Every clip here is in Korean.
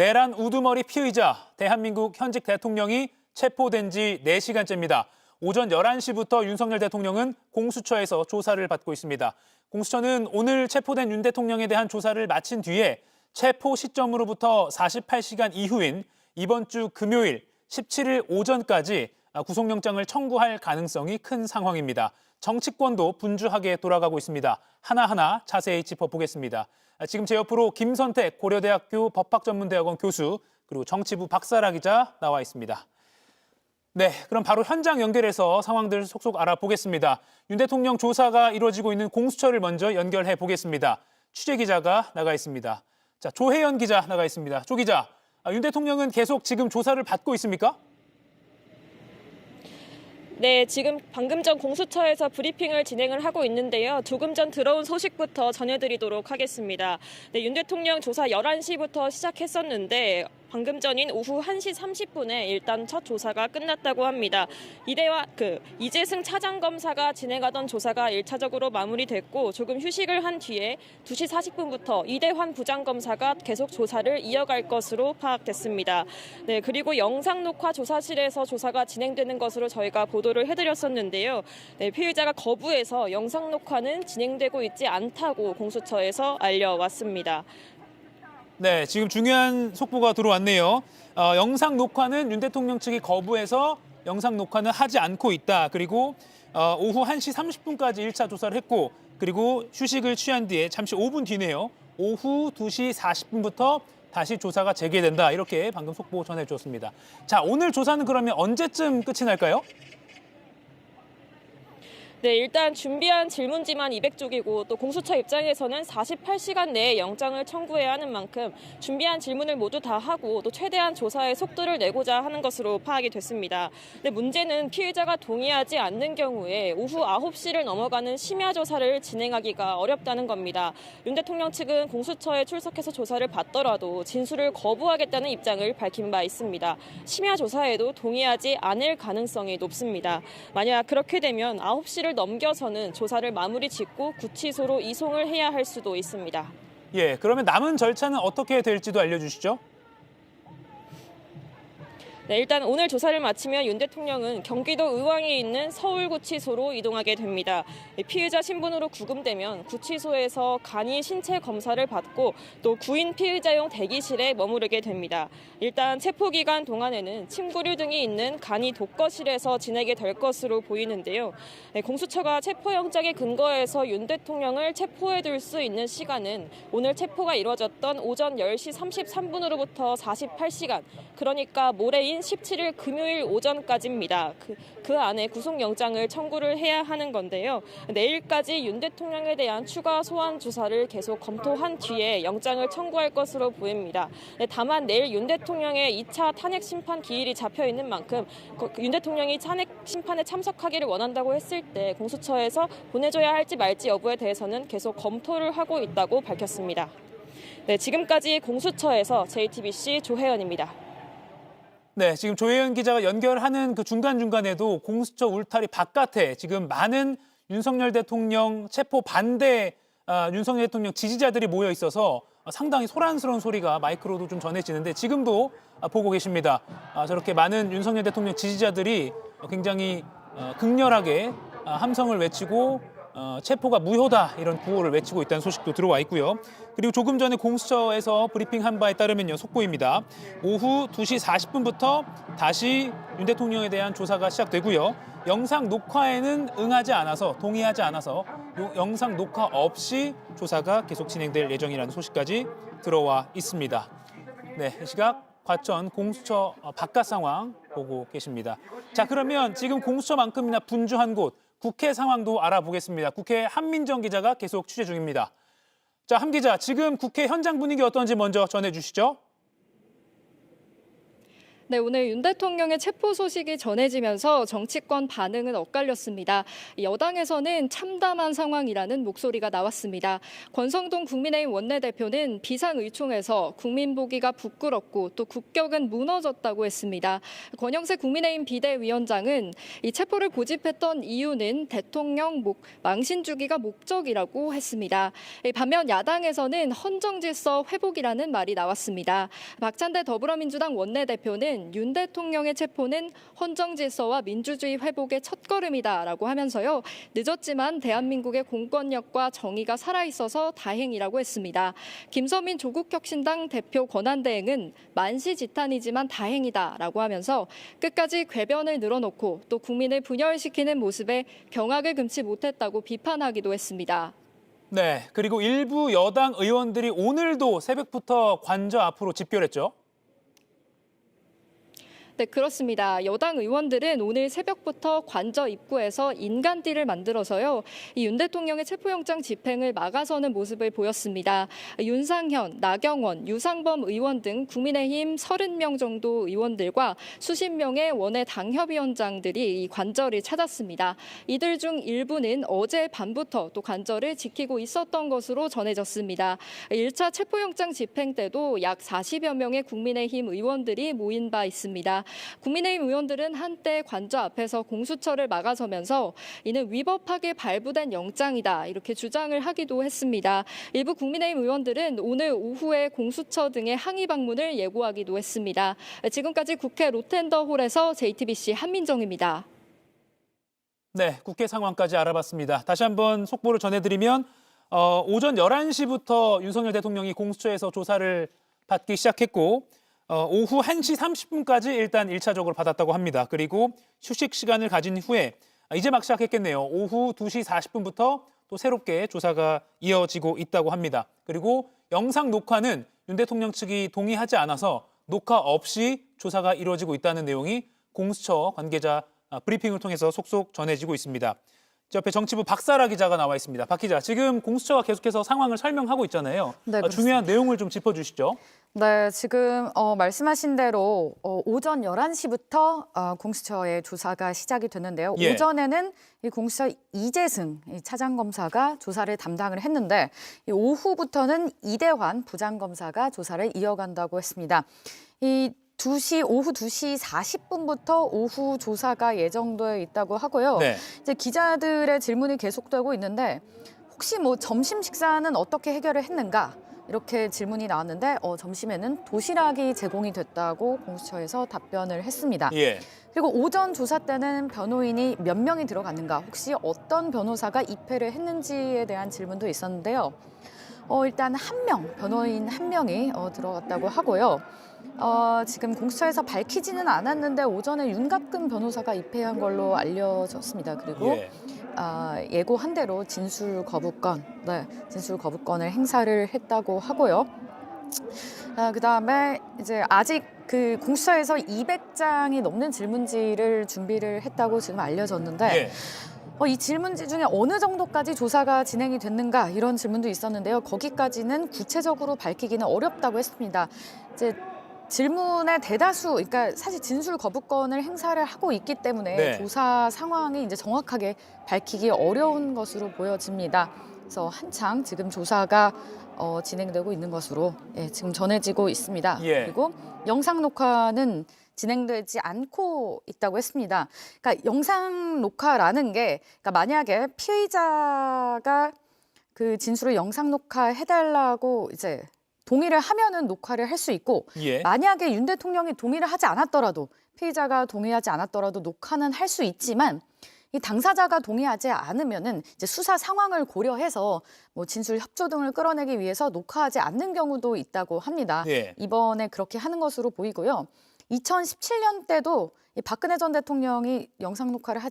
내란 우두머리 피의자, 대한민국 현직 대통령이 체포된 지 4시간째입니다. 오전 11시부터 윤석열 대통령은 공수처에서 조사를 받고 있습니다. 공수처는 오늘 체포된 윤 대통령에 대한 조사를 마친 뒤에 체포 시점으로부터 48시간 이후인 이번 주 금요일 17일 오전까지 구속영장을 청구할 가능성이 큰 상황입니다. 정치권도 분주하게 돌아가고 있습니다. 하나하나 자세히 짚어보겠습니다. 지금 제 옆으로 김선택 고려대학교 법학전문대학원 교수 그리고 정치부 박사라 기자 나와 있습니다. 네, 그럼 바로 현장 연결해서 상황들 속속 알아보겠습니다. 윤 대통령 조사가 이루어지고 있는 공수처를 먼저 연결해 보겠습니다. 취재 기자가 나가 있습니다. 자, 조혜연 기자 나가 있습니다. 조 기자, 윤 대통령은 계속 지금 조사를 받고 있습니까? 네, 지금 방금 전 공수처에서 브리핑을 진행을 하고 있는데요. 조금 전 들어온 소식부터 전해드리도록 하겠습니다. 네, 윤 대통령 조사 11시부터 시작했었는데 방금 전인 오후 1시 30분에 일단 첫 조사가 끝났다고 합니다. 이재승 차장검사가 진행하던 조사가 1차적으로 마무리됐고 조금 휴식을 한 뒤에 2시 40분부터 이대환 부장검사가 계속 조사를 이어갈 것으로 파악됐습니다. 네, 그리고 영상 녹화 조사실에서 조사가 진행되는 것으로 저희가 보도를 해드렸었는데요. 네, 피의자가 거부해서 영상 녹화는 진행되고 있지 않다고 공수처에서 알려왔습니다. 네, 지금 중요한 속보가 들어왔네요. 영상 녹화는 윤 대통령 측이 거부해서 영상 녹화는 하지 않고 있다. 그리고 오후 1시 30분까지 1차 조사를 했고 그리고 휴식을 취한 뒤에 잠시 5분 뒤네요. 오후 2시 40분부터 다시 조사가 재개된다. 이렇게 방금 속보 전해주었습니다. 자, 오늘 조사는 그러면 언제쯤 끝이 날까요? 네, 일단 준비한 질문지만 200쪽이고 또 공수처 입장에서는 48시간 내에 영장을 청구해야 하는 만큼 준비한 질문을 모두 다 하고 또 최대한 조사의 속도를 내고자 하는 것으로 파악이 됐습니다. 근데 문제는 피의자가 동의하지 않는 경우에 오후 9시를 넘어가는 심야 조사를 진행하기가 어렵다는 겁니다. 윤 대통령 측은 공수처에 출석해서 조사를 받더라도 진술을 거부하겠다는 입장을 밝힌 바 있습니다. 심야 조사에도 동의하지 않을 가능성이 높습니다. 만약 그렇게 되면 9시를 넘겨서는 조사를 마무리 짓고 구치소로 이송을 해야 할 수도 있습니다. 예, 그러면 남은 절차는 어떻게 될지도 알려주시죠. 네, 일단 오늘 조사를 마치면 윤 대통령은 경기도 의왕에 있는 서울구치소로 이동하게 됩니다. 피의자 신분으로 구금되면 구치소에서 간이 신체 검사를 받고 또 구인 피의자용 대기실에 머무르게 됩니다. 일단 체포기간 동안에는 침구류 등이 있는 간이 독거실에서 지내게 될 것으로 보이는데요. 네, 공수처가 체포영장에 근거해서 윤 대통령을 체포해둘 수 있는 시간은 오늘 체포가 이루어졌던 오전 10시 33분으로부터 48시간, 그러니까 모레인 17일 금요일 오전까지입니다. 그 안에 구속영장을 청구를 해야 하는 건데요. 내일까지 윤 대통령에 대한 추가 소환 조사를 계속 검토한 뒤에 영장을 청구할 것으로 보입니다. 다만 내일 윤 대통령의 2차 탄핵 심판 기일이 잡혀 있는 만큼 윤 대통령이 탄핵 심판에 참석하기를 원한다고 했을 때 공수처에서 보내줘야 할지 말지 여부에 대해서는 계속 검토를 하고 있다고 밝혔습니다. 네, 지금까지 공수처에서 JTBC 조혜연입니다. 네, 지금 조혜연 기자가 연결하는 그 중간중간에도 공수처 울타리 바깥에 지금 많은 윤석열 대통령 체포 반대 윤석열 대통령 지지자들이 모여 있어서 상당히 소란스러운 소리가 마이크로도 좀 전해지는데 지금도 보고 계십니다. 저렇게 많은 윤석열 대통령 지지자들이 굉장히 극렬하게 함성을 외치고 체포가 무효다 이런 구호를 외치고 있다는 소식도 들어와 있고요. 그리고 조금 전에 공수처에서 브리핑한 바에 따르면요, 속보입니다. 오후 2시 40분부터 다시 윤 대통령에 대한 조사가 시작되고요. 영상 녹화에는 동의하지 않아서 영상 녹화 없이 조사가 계속 진행될 예정이라는 소식까지 들어와 있습니다. 네, 이 시각 과천 공수처 바깥 상황 보고 계십니다. 자, 그러면 지금 공수처만큼이나 분주한 곳 국회 상황도 알아보겠습니다. 국회 한민정 기자가 계속 취재 중입니다. 자, 함 기자, 지금 국회 현장 분위기 어떤지 먼저 전해주시죠. 네, 오늘 윤 대통령의 체포 소식이 전해지면서 정치권 반응은 엇갈렸습니다. 여당에서는 참담한 상황이라는 목소리가 나왔습니다. 권성동 국민의힘 원내대표는 비상의총에서 국민 보기가 부끄럽고 또 국격은 무너졌다고 했습니다. 권영세 국민의힘 비대위원장은 이 체포를 고집했던 이유는 대통령 망신 주기가 목적이라고 했습니다. 반면 야당에서는 헌정질서 회복이라는 말이 나왔습니다. 박찬대 더불어민주당 원내대표는 윤 대통령의 체포는 헌정질서와 민주주의 회복의 첫걸음이다라고 하면서요. 늦었지만 대한민국의 공권력과 정의가 살아있어서 다행이라고 했습니다. 김서민 조국혁신당 대표 권한대행은 만시지탄이지만 다행이다라고 하면서 끝까지 궤변을 늘어놓고 또 국민을 분열시키는 모습에 경악을 금치 못했다고 비판하기도 했습니다. 네, 그리고 일부 여당 의원들이 오늘도 새벽부터 관저 앞으로 집결했죠. 네, 그렇습니다. 여당 의원들은 오늘 새벽부터 관저 입구에서 인간띠를 만들어서요. 이 윤 대통령의 체포영장 집행을 막아서는 모습을 보였습니다. 윤상현, 나경원, 유상범 의원 등 국민의힘 30명 정도 의원들과 수십 명의 원외 당협위원장들이 이 관저를 찾았습니다. 이들 중 일부는 어제 밤부터 또 관저를 지키고 있었던 것으로 전해졌습니다. 1차 체포영장 집행 때도 약 40여 명의 국민의힘 의원들이 모인 바 있습니다. 국민의힘 의원들은 한때 관저 앞에서 공수처를 막아서면서 이는 위법하게 발부된 영장이다 이렇게 주장을 하기도 했습니다. 일부 국민의힘 의원들은 오늘 오후에 공수처 등의 항의 방문을 예고하기도 했습니다. 지금까지 국회 로텐더홀에서 JTBC 한민정입니다. 네, 국회 상황까지 알아봤습니다. 다시 한번 속보를 전해드리면 오전 11시부터 윤석열 대통령이 공수처에서 조사를 받기 시작했고 오후 1시 30분까지 일단 1차적으로 받았다고 합니다. 그리고 휴식 시간을 가진 후에 이제 막 시작했겠네요. 오후 2시 40분부터 또 새롭게 조사가 이어지고 있다고 합니다. 그리고 영상 녹화는 윤 대통령 측이 동의하지 않아서 녹화 없이 조사가 이루어지고 있다는 내용이 공수처 관계자 브리핑을 통해서 속속 전해지고 있습니다. 옆에 정치부 박사라 기자가 나와 있습니다. 박 기자, 지금 공수처가 계속해서 상황을 설명하고 있잖아요. 네, 중요한 내용을 좀 짚어주시죠. 네, 지금 말씀하신 대로 오전 11시부터 공수처의 조사가 시작이 됐는데요. 예. 오전에는 이 공수처 이재승 차장검사가 조사를 담당을 했는데 이 오후부터는 이대환 부장검사가 조사를 이어간다고 했습니다. 오후 2시 40분부터 오후 조사가 예정되어 있다고 하고요. 네. 이제 기자들의 질문이 계속되고 있는데 혹시 뭐 점심 식사는 어떻게 해결을 했는가? 이렇게 질문이 나왔는데 점심에는 도시락이 제공이 됐다고 공수처에서 답변을 했습니다. 예. 그리고 오전 조사 때는 변호인이 몇 명이 들어갔는가, 혹시 어떤 변호사가 입회를 했는지에 대한 질문도 있었는데요. 일단 변호인 한 명이 들어갔다고 하고요. 지금 공수처에서 밝히지는 않았는데 오전에 윤갑근 변호사가 입회한 걸로 알려졌습니다. 그리고 예고한 대로 진술 거부권을 행사를 했다고 하고요. 그다음에 이제 아직 그 공수처에서 200장이 넘는 질문지를 준비를 했다고 지금 알려졌는데 예. 이 질문지 중에 어느 정도까지 조사가 진행이 됐는가 이런 질문도 있었는데요. 거기까지는 구체적으로 밝히기는 어렵다고 했습니다. 이제 질문의 대다수, 그러니까 사실 진술 거부권을 행사를 하고 있기 때문에 네. 조사 상황이 이제 정확하게 밝히기 어려운 것으로 보여집니다. 그래서 한창 지금 조사가 진행되고 있는 것으로 지금 전해지고 있습니다. 예. 그리고 영상 녹화는 진행되지 않고 있다고 했습니다. 그러니까 영상 녹화라는 게, 그러니까 만약에 피의자가 그 진술을 영상 녹화해달라고 이제 동의를 하면은 녹화를 할 수 있고, 예. 만약에 윤 대통령이 동의를 하지 않았더라도, 피의자가 동의하지 않았더라도 녹화는 할 수 있지만 이 당사자가 동의하지 않으면은 이제 수사 상황을 고려해서 뭐 진술 협조 등을 끌어내기 위해서 녹화하지 않는 경우도 있다고 합니다. 예. 이번에 그렇게 하는 것으로 보이고요. 2017년 때도 이 박근혜 전 대통령이 영상 녹화를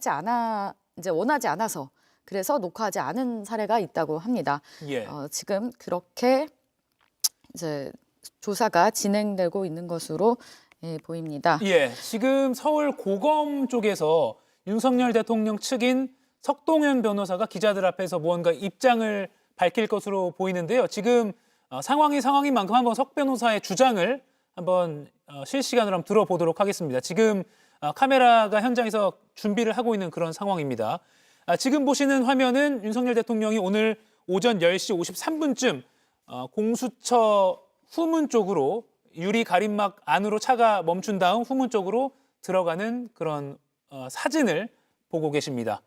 원하지 않아서 그래서 녹화하지 않은 사례가 있다고 합니다. 예. 지금 그렇게 이제 조사가 진행되고 있는 것으로 보입니다. 예. 지금 서울 고검 쪽에서 윤석열 대통령 측인 석동현 변호사가 기자들 앞에서 무언가 입장을 밝힐 것으로 보이는데요. 지금 상황인 만큼 한번 석 변호사의 주장을 한번 실시간으로 한번 들어보도록 하겠습니다. 지금 카메라가 현장에서 준비를 하고 있는 그런 상황입니다. 지금 보시는 화면은 윤석열 대통령이 오늘 오전 10시 53분쯤 공수처 후문 쪽으로 유리 가림막 안으로 차가 멈춘 다음 후문 쪽으로 들어가는 그런 사진을 보고 계십니다.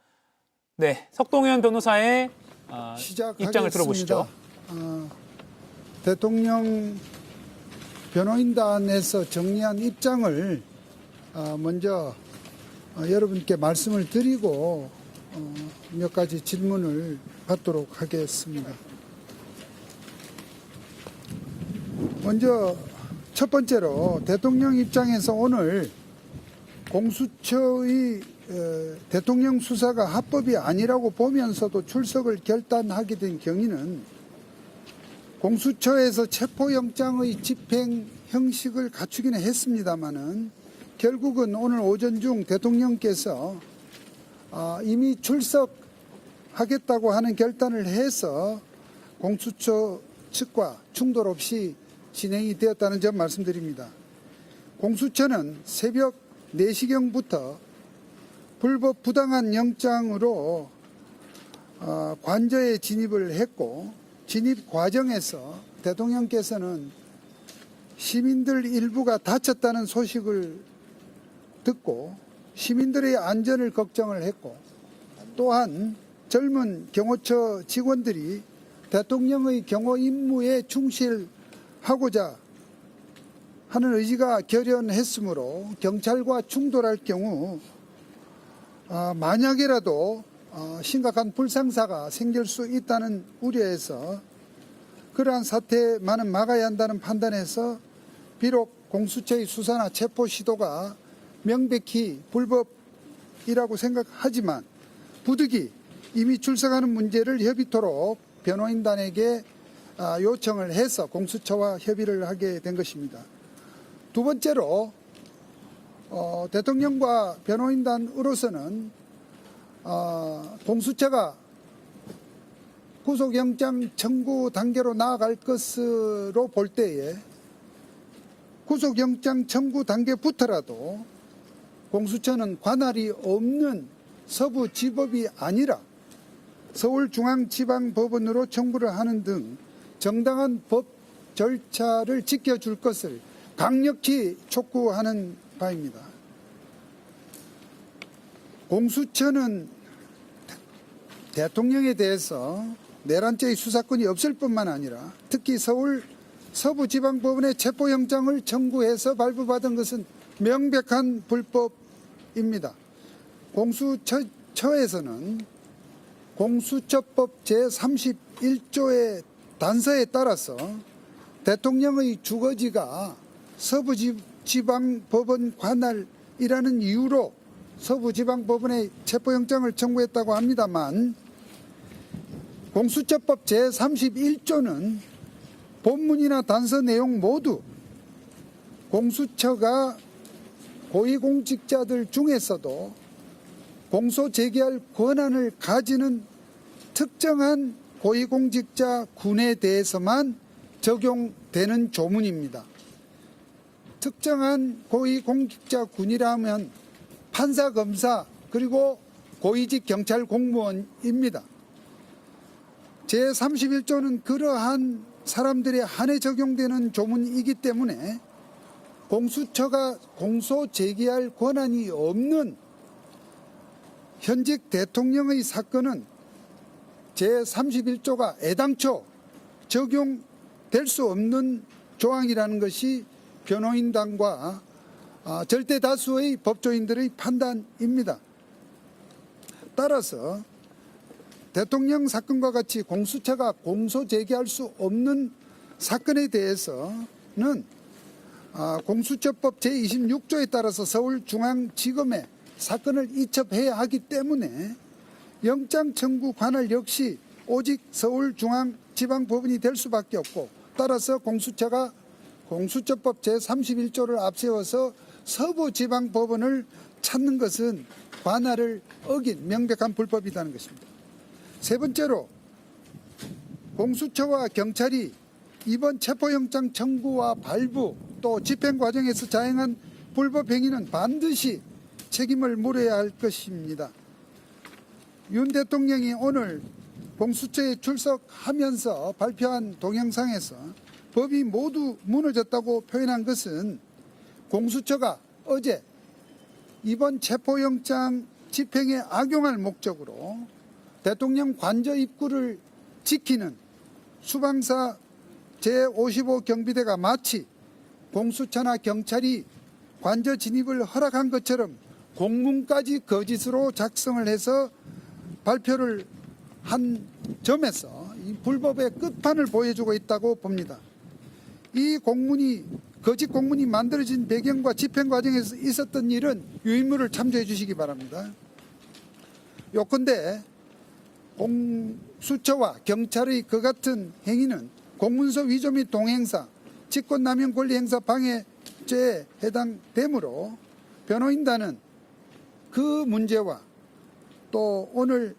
네, 석동현 변호사의 입장을 들어보시죠. 대통령 변호인단에서 정리한 입장을 먼저 여러분께 말씀을 드리고 몇 가지 질문을 받도록 하겠습니다. 먼저 첫 번째로 대통령 입장에서 오늘 공수처의 대통령 수사가 합법이 아니라고 보면서도 출석을 결단하게 된 경위는 공수처에서 체포영장의 집행 형식을 갖추기는 했습니다마는 결국은 오늘 오전 중 대통령께서 이미 출석하겠다고 하는 결단을 해서 공수처 측과 충돌 없이 진행이 되었다는 점 말씀드립니다. 공수처는 새벽 4시경부터 불법 부당한 영장으로 관저에 진입을 했고 진입 과정에서 대통령께서는 시민들 일부가 다쳤다는 소식을 듣고 시민들의 안전을 걱정을 했고 또한 젊은 경호처 직원들이 대통령의 경호 임무에 충실하고자 하는 의지가 결연했으므로 경찰과 충돌할 경우 만약이라도 심각한 불상사가 생길 수 있다는 우려에서 그러한 사태만은 막아야 한다는 판단에서 비록 공수처의 수사나 체포 시도가 명백히 불법이라고 생각하지만 부득이 이미 출석하는 문제를 협의토록 변호인단에게 요청을 해서 공수처와 협의를 하게 된 것입니다. 두 번째로 대통령과 변호인단으로서는 공수처가 구속영장 청구 단계로 나아갈 것으로 볼 때에 구속영장 청구 단계부터라도 공수처는 관할이 없는 서부지법이 아니라 서울중앙지방법원으로 청구를 하는 등 정당한 법 절차를 지켜줄 것을 강력히 촉구하는 바입니다. 공수처는 대통령에 대해서 내란죄의 수사권이 없을 뿐만 아니라 특히 서울 서부지방법원의 체포영장을 청구해서 발부받은 것은 명백한 불법입니다. 공수처에서는 공수처법 제31조의 단서에 따라서 대통령의 주거지가 서부지방법원 관할이라는 이유로 서부지방법원에 체포영장을 청구했다고 합니다만 공수처법 제31조는 본문이나 단서 내용 모두 공수처가 고위공직자들 중에서도 공소 제기할 권한을 가지는 특정한 고위공직자 군에 대해서만 적용되는 조문입니다. 특정한 고위공직자 군이라면 판사, 검사, 그리고 고위직 경찰 공무원입니다. 제31조는 그러한 사람들에 한해 적용되는 조문이기 때문에 공수처가 공소 제기할 권한이 없는 현직 대통령의 사건은 제31조가 애당초 적용될 수 없는 조항이라는 것이 변호인단과 절대 다수의 법조인들의 판단입니다. 따라서 대통령 사건과 같이 공수처가 공소 제기할 수 없는 사건에 대해서는 공수처법 제26조에 따라서 서울중앙지검에 사건을 이첩해야 하기 때문에 영장 청구 관할 역시 오직 서울중앙지방법원이 될 수밖에 없고 따라서 공수처가 공수처법 제31조를 앞세워서 서부지방법원을 찾는 것은 관할을 어긴 명백한 불법이라는 것입니다. 세 번째로 공수처와 경찰이 이번 체포영장 청구와 발부 또 집행 과정에서 자행한 불법 행위는 반드시 책임을 물어야 할 것입니다. 윤 대통령이 오늘 공수처에 출석하면서 발표한 동영상에서 법이 모두 무너졌다고 표현한 것은 공수처가 어제 이번 체포영장 집행에 악용할 목적으로 대통령 관저 입구를 지키는 수방사 제55 경비대가 마치 공수처나 경찰이 관저 진입을 허락한 것처럼 공문까지 거짓으로 작성을 해서 발표를 한 점에서 이 불법의 끝판을 보여주고 있다고 봅니다. 이 공문이 거짓 공문이 만들어진 배경과 집행 과정에서 있었던 일은 유인물을 참조해 주시기 바랍니다. 요컨대 공수처와 경찰의 그 같은 행위는 공문서 위조 및 동행사, 직권남용 권리행사 방해죄에 해당되므로 변호인단은 그 문제와 또 오늘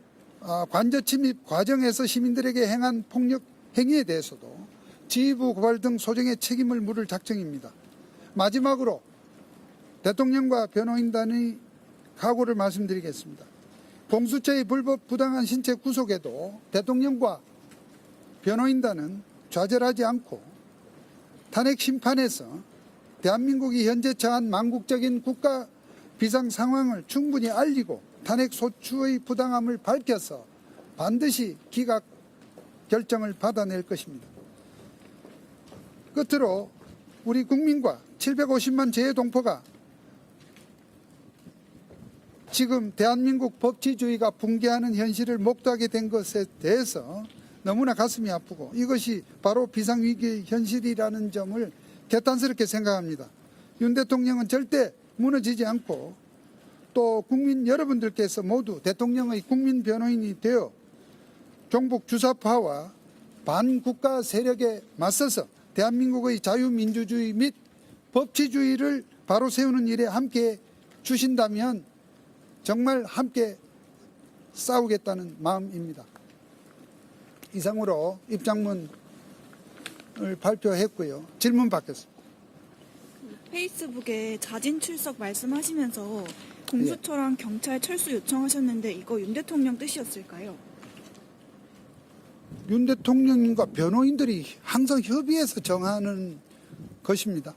관저 침입 과정에서 시민들에게 행한 폭력 행위에 대해서도 지휘부 고발 등 소정의 책임을 물을 작정입니다. 마지막으로 대통령과 변호인단의 각오를 말씀드리겠습니다. 공수처의 불법 부당한 신체 구속에도 대통령과 변호인단은 좌절하지 않고 탄핵 심판에서 대한민국이 현재 처한 망국적인 국가 비상 상황을 충분히 알리고 탄핵 소추의 부당함을 밝혀서 반드시 기각 결정을 받아낼 것입니다. 끝으로 우리 국민과 750만 재외동포가 지금 대한민국 법치주의가 붕괴하는 현실을 목도하게 된 것에 대해서 너무나 가슴이 아프고 이것이 바로 비상위기의 현실이라는 점을 개탄스럽게 생각합니다. 윤 대통령은 절대 무너지지 않고 또 국민 여러분들께서 모두 대통령의 국민 변호인이 되어 종북 주사파와 반국가 세력에 맞서서 대한민국의 자유민주주의 및 법치주의를 바로 세우는 일에 함께 주신다면 정말 함께 싸우겠다는 마음입니다. 이상으로 입장문을 발표했고요. 질문 받겠습니다. 페이스북에 자진 출석 말씀하시면서 공수처랑 경찰 철수 요청하셨는데 이거 윤 대통령 뜻이었을까요? 윤 대통령과 변호인들이 항상 협의해서 정하는 것입니다.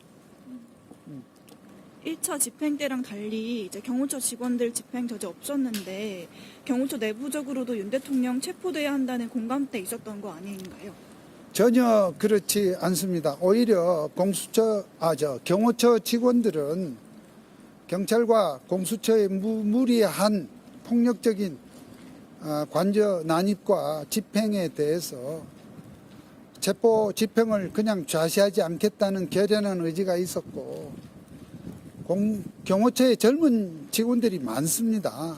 1차 집행 때랑 달리 이제 경호처 직원들 집행 저지 없었는데 경호처 내부적으로도 윤 대통령 체포돼야 한다는 공감대 있었던 거 아닌가요? 전혀 그렇지 않습니다. 오히려 경호처 직원들은 경찰과 공수처의 무리한 폭력적인 관저 난입과 집행에 대해서 체포 집행을 그냥 좌시하지 않겠다는 결연한 의지가 있었고 경호처에 젊은 직원들이 많습니다.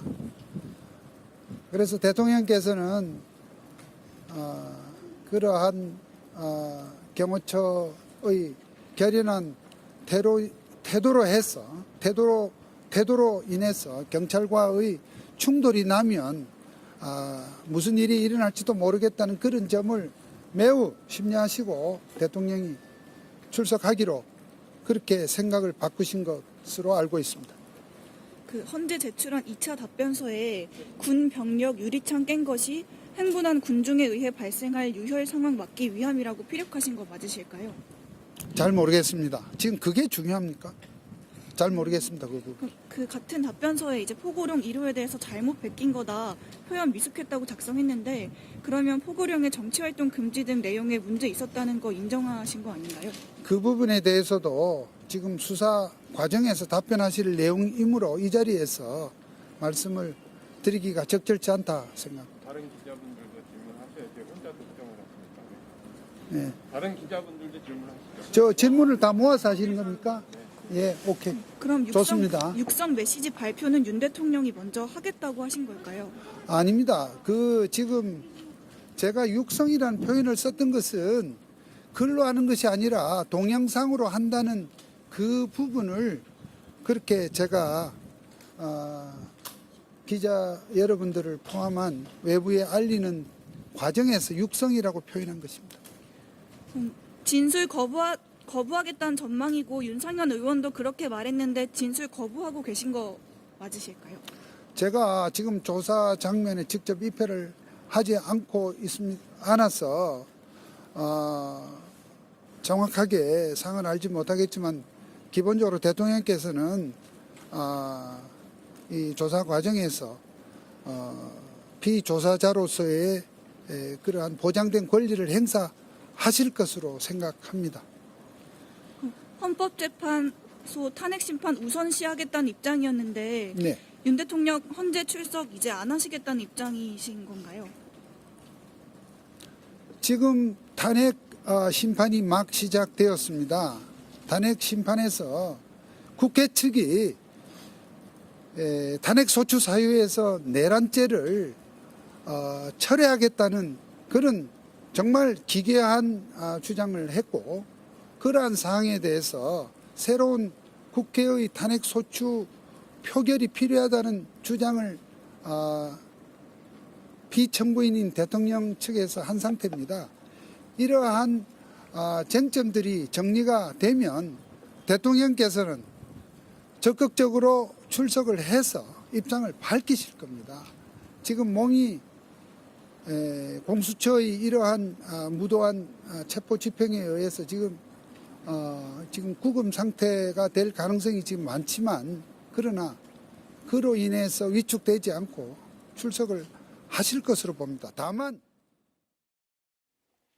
그래서 대통령께서는 그러한 경호처의 결연한 태도로 인해서 경찰과의 충돌이 나면 무슨 일이 일어날지도 모르겠다는 그런 점을 매우 심려하시고 대통령이 출석하기로 그렇게 생각을 바꾸신 것으로 알고 있습니다. 그 헌재 제출한 2차 답변서에 군 병력 유리창 깬 것이 흥분한 군중에 의해 발생할 유혈 상황 막기 위함이라고 피력하신 거 맞으실까요? 잘 모르겠습니다. 지금 그게 중요합니까? 잘 모르겠습니다. 그 같은 답변서에 이제 포고령 1호에 대해서 잘못 베낀 거다 표현 미숙했다고 작성했는데 그러면 포고령의 정치활동 금지 등 내용에 문제 있었다는 거 인정하신 거 아닌가요? 그 부분에 대해서도 지금 수사 과정에서 답변하실 내용이므로 이 자리에서 말씀을 드리기가 적절치 않다 생각합니다. 다른 기자분들도 질문하셔야지 혼자 독점을 하십니까? 네. 다른 기자분들도 질문하시죠. 저 질문을 다 모아서 하시는 겁니까? 예, 오케이. 그럼 좋습니다. 육성 메시지 발표는 윤 대통령이 먼저 하겠다고 하신 걸까요? 아닙니다. 지금 제가 육성이라는 표현을 썼던 것은 글로 하는 것이 아니라 동영상으로 한다는 그 부분을 그렇게 제가 기자 여러분들을 포함한 외부에 알리는 과정에서 육성이라고 표현한 것입니다. 진술 거부하겠다는 전망이고 윤상현 의원도 그렇게 말했는데 진술 거부하고 계신 거 맞으실까요? 제가 지금 조사 장면에 직접 입회를 하지 않아서 정확하게 상을 알지 못하겠지만 기본적으로 대통령께서는 이 조사 과정에서 피조사자로서의 그러한 보장된 권리를 행사하실 것으로 생각합니다. 헌법재판소 탄핵심판 우선시하겠다는 입장이었는데 네. 윤 대통령 헌재 출석 이제 안 하시겠다는 입장이신 건가요? 지금 탄핵 심판이 막 시작되었습니다. 탄핵 심판에서 국회 측이 탄핵 소추 사유에서 내란죄를 철회하겠다는 그런 정말 기괴한 주장을 했고, 그러한 사항에 대해서 새로운 국회의 탄핵 소추 표결이 필요하다는 주장을 피청구인인 대통령 측에서 한 상태입니다. 이러한 쟁점들이 정리가 되면 대통령께서는 적극적으로 출석을 해서 입장을 밝히실 겁니다. 지금 몸이 공수처의 이러한 무도한 체포 집행에 의해서 지금 구금 상태가 될 가능성이 지금 많지만, 그러나 그로 인해서 위축되지 않고 출석을 하실 것으로 봅니다. 다만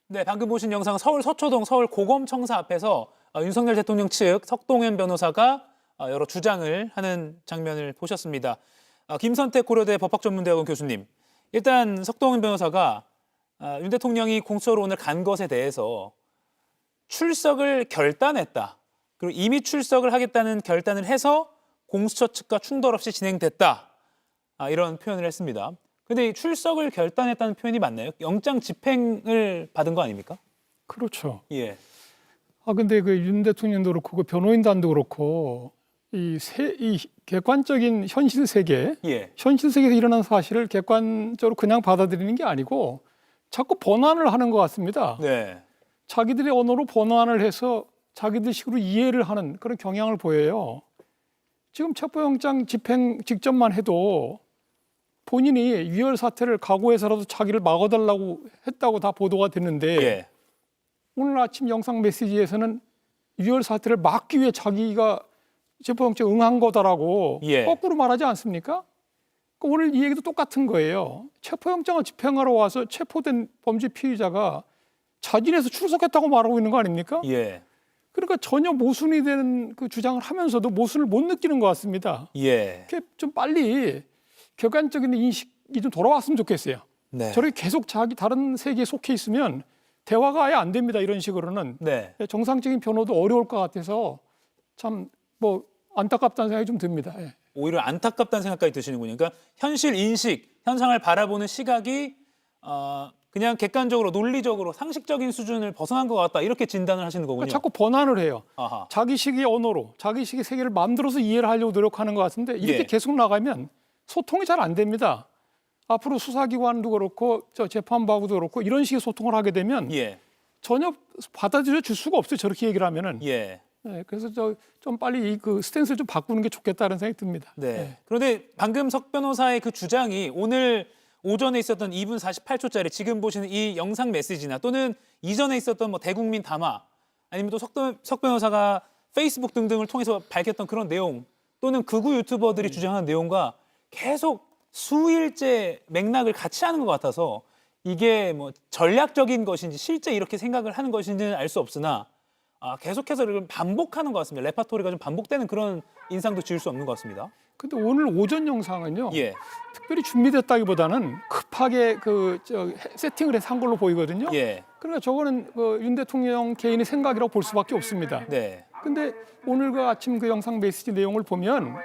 네, 방금 보신 영상 서울 서초동 서울 고검청사 앞에서 윤석열 대통령 측 석동현 변호사가 여러 주장을 하는 장면을 보셨습니다. 김선택 고려대 법학전문대학원 교수님, 일단 석동현 변호사가 윤 대통령이 공수처로 오늘 간 것에 대해서 출석을 결단했다. 그리고 이미 출석을 하겠다는 결단을 해서 공수처 측과 충돌 없이 진행됐다. 이런 표현을 했습니다. 근데 이 출석을 결단했다는 표현이 맞나요? 영장 집행을 받은 거 아닙니까? 그렇죠. 예. 근데 그 윤 대통령도 그렇고 그 변호인단도 그렇고 이 객관적인 현실 세계, 예. 현실 세계에서 일어난 사실을 객관적으로 그냥 받아들이는 게 아니고 자꾸 번안을 하는 것 같습니다. 네. 자기들의 언어로 번안을 해서 자기들 식으로 이해를 하는 그런 경향을 보여요. 지금 첩보영장 집행 직전만 해도 본인이 유혈 사태를 각오해서라도 자기를 막아달라고 했다고 다 보도가 됐는데 예. 오늘 아침 영상 메시지에서는 유혈 사태를 막기 위해 자기가 체포영장 응한 거다라고 예. 거꾸로 말하지 않습니까? 그러니까 오늘 이 얘기도 똑같은 거예요. 체포영장을 집행하러 와서 체포된 범죄 피의자가 자진해서 출석했다고 말하고 있는 거 아닙니까? 예. 그러니까 전혀 모순이 되는 그 주장을 하면서도 모순을 못 느끼는 것 같습니다. 예. 이렇게 좀 빨리 객관적인 인식이 좀 돌아왔으면 좋겠어요. 네. 저렇게 계속 자기 다른 세계에 속해 있으면 대화가 아예 안 됩니다. 이런 식으로는 네. 정상적인 변호도 어려울 것 같아서 참 뭐 안타깝다는 생각이 좀 듭니다. 예. 오히려 안타깝다는 생각까지 드시는군요. 그러니까 현실 인식, 현상을 바라보는 시각이 그냥 객관적으로 논리적으로 상식적인 수준을 벗어난 것 같다. 이렇게 진단을 하시는 거군요. 그러니까 자꾸 번안을 해요. 아하. 자기식의 언어로 자기식의 세계를 만들어서 이해를 하려고 노력하는 것 같은데 이렇게 예. 계속 나가면 소통이 잘 안 됩니다. 앞으로 수사기관도 그렇고 재판부하고도 그렇고 이런 식의 소통을 하게 되면 예. 전혀 받아들여 줄 수가 없어요. 저렇게 얘기를 하면은. 예. 네, 그래서 좀 빨리 그 스탠스를 좀 바꾸는 게 좋겠다는 생각이 듭니다. 네. 네. 그런데 방금 석 변호사의 그 주장이 오늘 오전에 있었던 2분 48초짜리 지금 보시는 이 영상 메시지나 또는 이전에 있었던 뭐 대국민 담화 아니면 또 석 변호사가 페이스북 등등을 통해서 밝혔던 그런 내용 또는 극우 유튜버들이 주장하는 내용과 계속 수일째 맥락을 같이 하는 것 같아서 이게 뭐 전략적인 것인지 실제 이렇게 생각을 하는 것인지는 알 수 없으나 계속해서 이걸 반복하는 것 같습니다. 레파토리가 좀 반복되는 그런 인상도 지울 수 없는 것 같습니다. 근데 오늘 오전 영상은요. 예. 특별히 준비됐다기보다는 급하게 세팅을 해서 한 걸로 보이거든요. 예. 그러니까 저거는 윤 대통령 개인의 생각이라고 볼 수밖에 없습니다. 네. 근데 오늘 그 아침 그 영상 메시지 내용을 보면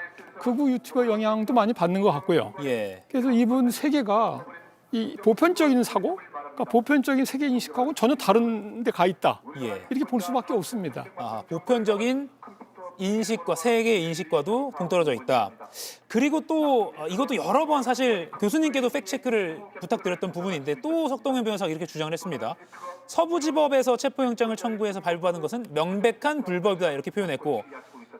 극우 유튜버 영향도 많이 받는 것 같고요. 예. 그래서 이분 세계가 이 보편적인 사고, 그러니까 보편적인 세계 인식하고 전혀 다른 데 가 있다. 예. 이렇게 볼 수밖에 없습니다. 보편적인 인식과 세계 인식과도 동떨어져 있다. 그리고 또 이것도 여러 번 사실 교수님께도 팩트체크를 부탁드렸던 부분인데 또 석동현 변호사가 이렇게 주장을 했습니다. 서부지법에서 체포영장을 청구해서 발부받은 것은 명백한 불법이다 이렇게 표현했고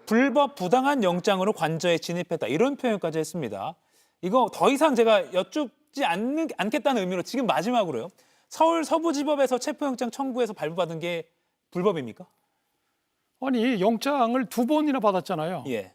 불법 부당한 영장으로 관저에 진입했다 이런 표현까지 했습니다. 이거 더 이상 제가 여쭙지 않겠다는 의미로 지금 마지막으로요. 서울 서부지법에서 체포영장 청구해서 발부받은 게 불법입니까? 아니 영장을 2번이나 받았잖아요. 예.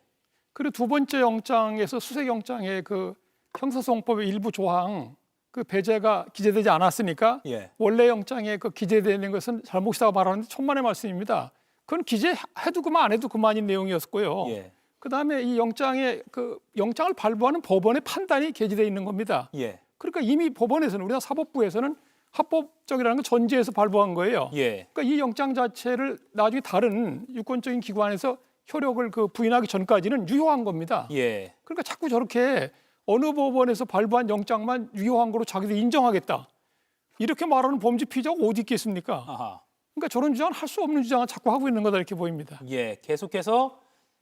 그리고 2번째 영장에서 수색영장의 그 형사소송법의 일부 조항 그 배제가 기재되지 않았으니까 예. 원래 영장에 그 기재되는 것은 잘못이라고 말하는데 천만의 말씀입니다. 그건 기재해도 그만 안 해도 그만인 내용이었고요. 예. 그다음에 이 영장에 그 영장을 발부하는 법원의 판단이 게재되어 있는 겁니다. 예. 그러니까 이미 법원에서는 우리나라 사법부에서는 합법적이라는 걸 전제해서 발부한 거예요. 예. 그러니까 이 영장 자체를 나중에 다른 유권적인 기관에서 효력을 그 부인하기 전까지는 유효한 겁니다. 예. 그러니까 자꾸 저렇게 어느 법원에서 발부한 영장만 유효한 거로 자기들 인정하겠다. 이렇게 말하는 범죄 피의자가 어디 있겠습니까? 아하. 그러니까 저런 주장은 할 수 없는 주장을 자꾸 하고 있는 거다 이렇게 보입니다. 예. 계속해서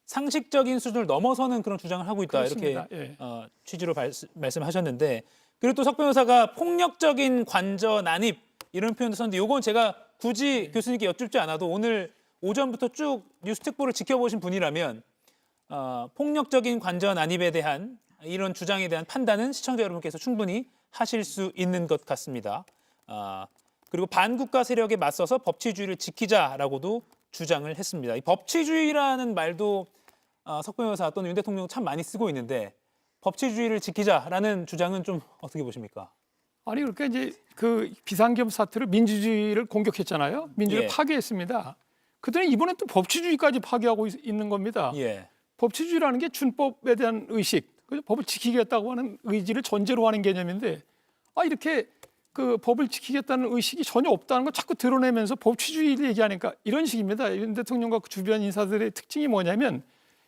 상식적인 수준을 넘어서는 그런 주장을 하고 있다 그렇습니다. 이렇게 예. 취지로 말씀하셨는데 그리고 또 석 변호사가 폭력적인 관저 난입 이런 표현도 썼는데 이건 제가 굳이 교수님께 여쭙지 않아도 오늘 오전부터 쭉 뉴스 특보를 지켜보신 분이라면 폭력적인 관저 난입에 대한 이런 주장에 대한 판단은 시청자 여러분께서 충분히 하실 수 있는 것 같습니다. 그리고 반국가 세력에 맞서서 법치주의를 지키자라고도 주장을 했습니다. 이 법치주의라는 말도 석 변호사 또는 윤 대통령 참 많이 쓰고 있는데 법치주의를 지키자라는 주장은 좀 어떻게 보십니까? 아니 그러니까 이제 그 비상겸 사태로 민주주의를 공격했잖아요. 민주주의를 예. 파괴했습니다. 그들은 이번에 또 법치주의까지 파괴하고 있는 겁니다. 예. 법치주의라는 게 준법에 대한 의식, 법을 지키겠다고 하는 의지를 전제로 하는 개념인데 이렇게 그 법을 지키겠다는 의식이 전혀 없다는 걸 자꾸 드러내면서 법치주의를 얘기하니까 이런 식입니다. 윤 대통령과 그 주변 인사들의 특징이 뭐냐면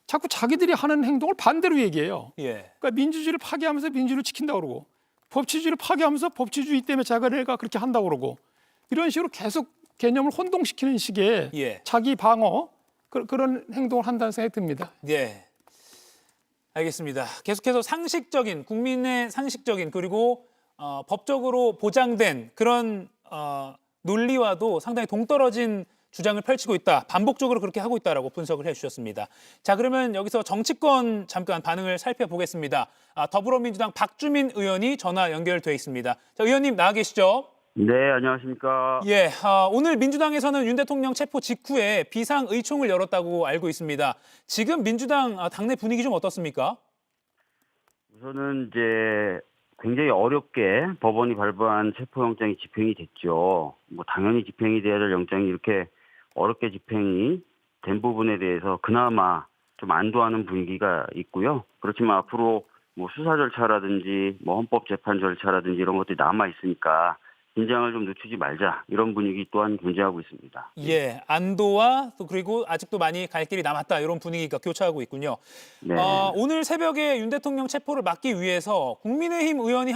자꾸 자기들이 하는 행동을 반대로 얘기해요. 예. 그러니까 민주주의를 파괴하면서 민주주의를 지킨다고 그러고 법치주의를 파괴하면서 법치주의 때문에 자기네가 그렇게 한다고 그러고 이런 식으로 계속 개념을 혼동시키는 식의 예. 자기 방어 그런 행동을 한다는 생각이 듭니다. 예. 알겠습니다. 계속해서 상식적인 국민의 상식적인 그리고 법적으로 보장된 그런 논리와도 상당히 동떨어진 주장을 펼치고 있다. 반복적으로 그렇게 하고 있다라고 분석을 해주셨습니다. 자, 그러면 여기서 정치권 잠깐 반응을 살펴보겠습니다. 더불어민주당 박주민 의원이 전화 연결돼 있습니다. 자, 의원님 나와 계시죠? 네, 안녕하십니까. 예, 오늘 민주당에서는 윤 대통령 체포 직후에 비상의총을 열었다고 알고 있습니다. 지금 민주당 당내 분위기 좀 어떻습니까? 우선은 이제 굉장히 어렵게 법원이 발부한 체포영장이 집행이 됐죠. 뭐 당연히 집행이 돼야 될 영장이 이렇게 어렵게 집행이 된 부분에 대해서 그나마 좀 안도하는 분위기가 있고요. 그렇지만 앞으로 뭐 수사 절차라든지 뭐 헌법재판 절차라든지 이런 것들이 남아 있으니까 긴장을 좀 늦추지 말자 이런 분위기 또한 존재하고 있습니다. 예, 안도와 또 그리고 아직도 많이 갈 길이 남았다 이런 분위기가 교차하고 있군요. 네. 오늘 새벽에 윤 대통령 체포를 막기 위해서 국민의힘 의원이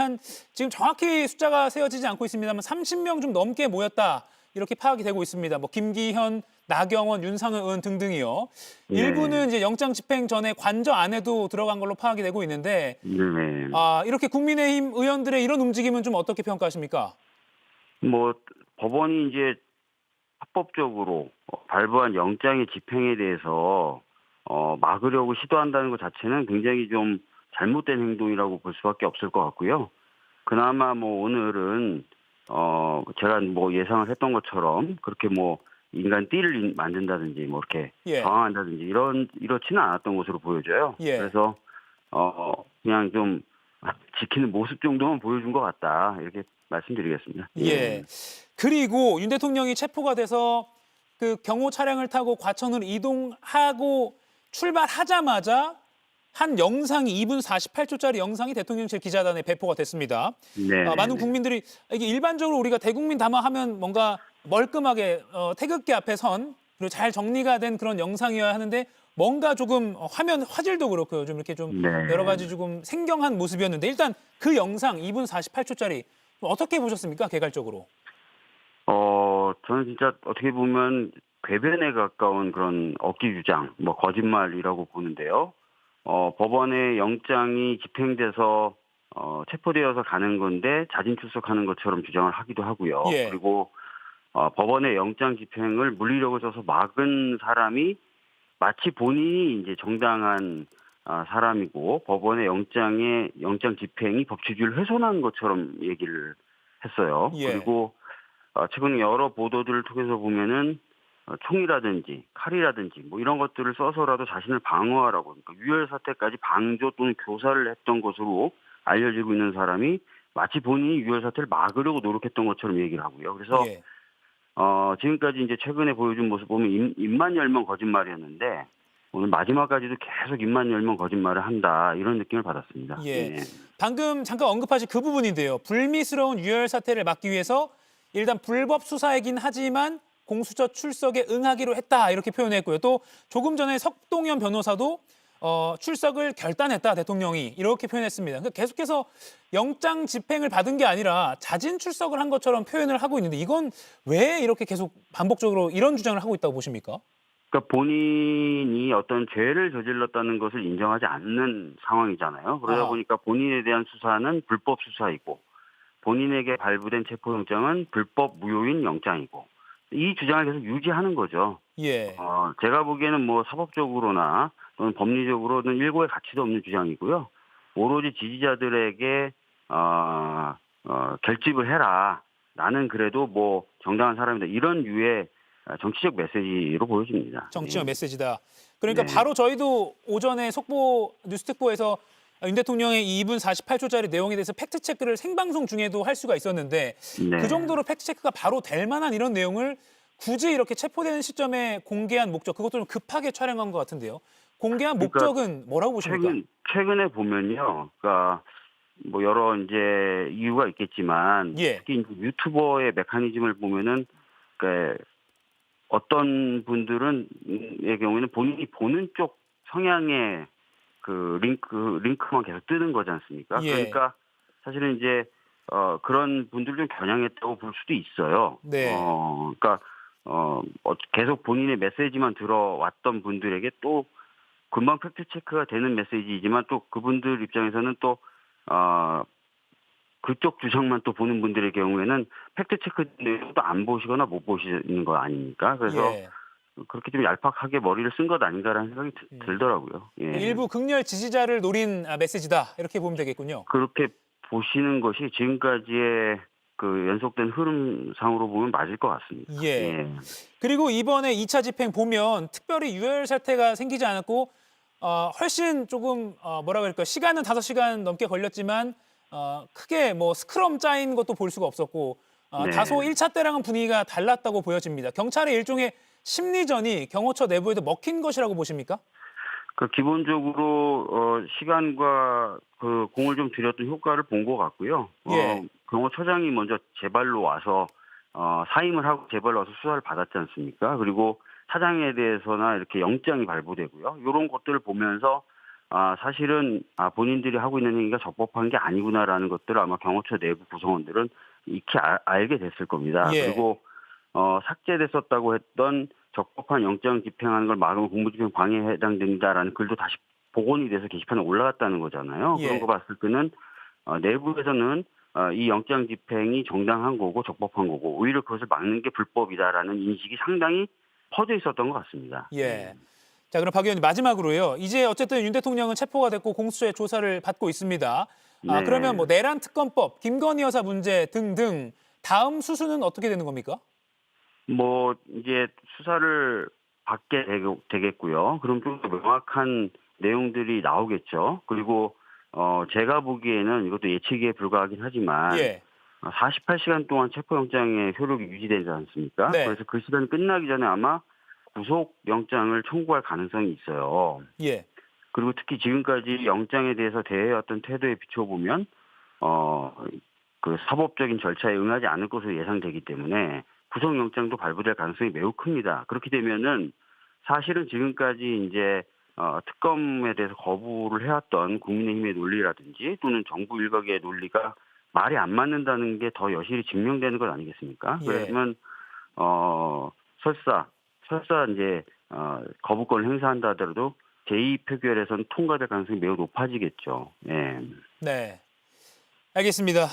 지금 정확히 숫자가 세워지지 않고 있습니다만 30명 좀 넘게 모였다 이렇게 파악이 되고 있습니다. 뭐 김기현, 나경원, 윤상현 의원 등등이요. 네. 일부는 이제 영장 집행 전에 관저 안에도 들어간 걸로 파악이 되고 있는데 네. 이렇게 국민의힘 의원들의 이런 움직임은 좀 어떻게 평가하십니까? 뭐 법원이 이제 합법적으로 발부한 영장의 집행에 대해서 막으려고 시도한다는 것 자체는 굉장히 좀 잘못된 행동이라고 볼 수밖에 없을 것 같고요. 그나마 뭐 오늘은 제가 뭐 예상을 했던 것처럼 그렇게 뭐 인간 띠를 만든다든지 뭐 이렇게 예. 저항한다든지 이렇지는 않았던 것으로 보여져요. 예. 그래서 그냥 좀 지키는 모습 정도만 보여준 것 같다 이렇게 말씀드리겠습니다. 예. 그리고 윤 대통령이 체포가 돼서 그 경호 차량을 타고 과천으로 이동하고 출발하자마자 한 영상이 2분 48초짜리 영상이 대통령실 기자단에 배포가 됐습니다. 네. 많은 국민들이 이게 일반적으로 우리가 대국민 담화하면 뭔가 멀끔하게 태극기 앞에 선 그리고 잘 정리가 된 그런 영상이어야 하는데 뭔가 조금 화면 화질도 그렇고요. 좀 이렇게 좀 네. 여러 가지 조금 생경한 모습이었는데 일단 그 영상 2분 48초짜리 어떻게 보셨습니까? 개괄적으로. 저는 진짜 어떻게 보면 궤변에 가까운 그런 억지 주장, 뭐 거짓말이라고 보는데요. 법원의 영장이 집행돼서 체포되어서 가는 건데 자진 출석하는 것처럼 주장을 하기도 하고요. 예. 그리고 법원의 영장 집행을 물리력을 써서 막은 사람이 마치 본인이 이제 정당한 사람이고 법원의 영장 집행이 법치주의를 훼손한 것처럼 얘기를 했어요. 예. 그리고 최근 여러 보도들을 통해서 보면은 총이라든지 칼이라든지 뭐 이런 것들을 써서라도 자신을 방어하라고, 그러니까 유혈 사태까지 방조 또는 교사를 했던 것으로 알려지고 있는 사람이 마치 본인이 유혈 사태를 막으려고 노력했던 것처럼 얘기를 하고요. 그래서 예. 지금까지 이제 최근에 보여준 모습 보면 입만 열면 거짓말이었는데 오늘 마지막까지도 계속 입만 열면 거짓말을 한다, 이런 느낌을 받았습니다. 예. 방금 잠깐 언급하신 그 부분인데요. 불미스러운 유혈 사태를 막기 위해서 일단 불법 수사이긴 하지만 공수처 출석에 응하기로 했다, 이렇게 표현했고요. 또 조금 전에 석동현 변호사도 출석을 결단했다, 대통령이, 이렇게 표현했습니다. 그러니까 계속해서 영장 집행을 받은 게 아니라 자진 출석을 한 것처럼 표현을 하고 있는데 이건 왜 이렇게 계속 반복적으로 이런 주장을 하고 있다고 보십니까? 그러니까 본인이 어떤 죄를 저질렀다는 것을 인정하지 않는 상황이잖아요. 그러다 보니까 본인에 대한 수사는 불법 수사이고 본인에게 발부된 체포영장은 불법 무효인 영장이고, 이 주장을 계속 유지하는 거죠. 예. 제가 보기에는 뭐 사법적으로나 또는 법리적으로는 일고의 가치도 없는 주장이고요. 오로지 지지자들에게 결집을 해라, 나는 그래도 뭐 정당한 사람이다, 이런 유의 정치적 메시지로 보여집니다. 정치적 메시지다. 그러니까 네. 바로 저희도 오전에 속보 뉴스특보에서 윤 대통령의 이 2분 48초짜리 내용에 대해서 팩트체크를 생방송 중에도 할 수가 있었는데 네. 그 정도로 팩트체크가 바로 될 만한 이런 내용을 굳이 이렇게 체포되는 시점에 공개한 목적, 그것도 좀 급하게 촬영한 것 같은데요. 공개한 그러니까 목적은 뭐라고 보십니까? 최근에 보면요, 그러니까 뭐 여러 이제 이유가 있겠지만 예. 특히 이제 유튜버의 메커니즘을 보면은 그러니까 어떤 분들은의 경우에는 본인이 보는 쪽 성향의 그 링크만 계속 뜨는 거지 않습니까? 예. 그러니까 사실은 이제 그런 분들 좀 겨냥했다고 볼 수도 있어요. 네. 그러니까 계속 본인의 메시지만 들어왔던 분들에게 또 금방 팩트 체크가 되는 메시지이지만 또 그분들 입장에서는 또 그쪽 주장만 또 보는 분들의 경우에는 팩트 체크 내용도 안 보시거나 못 보시는 거 아닙니까? 그래서 예. 그렇게 좀 얄팍하게 머리를 쓴 것 아닌가라는 생각이 들더라고요. 예. 일부 극렬 지지자를 노린 메시지다, 이렇게 보면 되겠군요. 그렇게 보시는 것이 지금까지의 그 연속된 흐름상으로 보면 맞을 것 같습니다. 예. 그리고 이번에 2차 집행 보면 특별히 유혈 사태가 생기지 않았고 훨씬 조금 뭐라 그럴까, 시간은 5시간 넘게 걸렸지만 크게 뭐 스크럼 짜인 것도 볼 수가 없었고 네. 다소 1차 때랑은 분위기가 달랐다고 보여집니다. 경찰의 일종의 심리전이 경호처 내부에도 먹힌 것이라고 보십니까? 그 기본적으로 시간과 그 공을 좀 들였던 효과를 본 것 같고요. 예. 경호처장이 먼저 제발로 와서 사임을 하고 제발로 와서 수사를 받았지 않습니까? 그리고 사장에 대해서나 이렇게 영장이 발부되고요. 이런 것들을 보면서 사실은 본인들이 하고 있는 행위가 적법한 게 아니구나라는 것들을 아마 경호처 내부 구성원들은 익히 알게 됐을 겁니다. 예. 그리고 삭제됐었다고 했던 적법한 영장 집행하는 걸 막으면 공무집행 방해에 해당된다라는 글도 다시 복원이 돼서 게시판에 올라갔다는 거잖아요. 예. 그런 거 봤을 때는 내부에서는 이 영장 집행이 정당한 거고 적법한 거고 오히려 그것을 막는 게 불법이다라는 인식이 상당히 퍼져 있었던 것 같습니다. 예. 자, 그럼 박 의원님 마지막으로요. 이제 어쨌든 윤 대통령은 체포가 됐고 공수처의 조사를 받고 있습니다. 네. 그러면 뭐 내란 특검법, 김건희 여사 문제 등등 다음 수순은 어떻게 되는 겁니까? 뭐 이제 수사를 받게 되겠고요. 그럼 좀 더 명확한 내용들이 나오겠죠. 그리고 제가 보기에는 이것도 예측에 불과하긴 하지만 예. 48시간 동안 체포영장의 효력이 유지되지 않습니까? 네. 그래서 그 시간이 끝나기 전에 아마 구속영장을 청구할 가능성이 있어요. 예. 그리고 특히 지금까지 영장에 대해서 대해왔던 태도에 비춰보면 그 사법적인 절차에 응하지 않을 것으로 예상되기 때문에 구속영장도 발부될 가능성이 매우 큽니다. 그렇게 되면은 사실은 지금까지 이제 특검에 대해서 거부를 해왔던 국민의힘의 논리라든지 또는 정부 일각의 논리가 말이 안 맞는다는 게 더 여실히 증명되는 것 아니겠습니까? 예. 그러면 설사 이제 거부권을 행사한다 하더라도 제2표결에서는 통과될 가능성이 매우 높아지겠죠. 네. 네. 알겠습니다.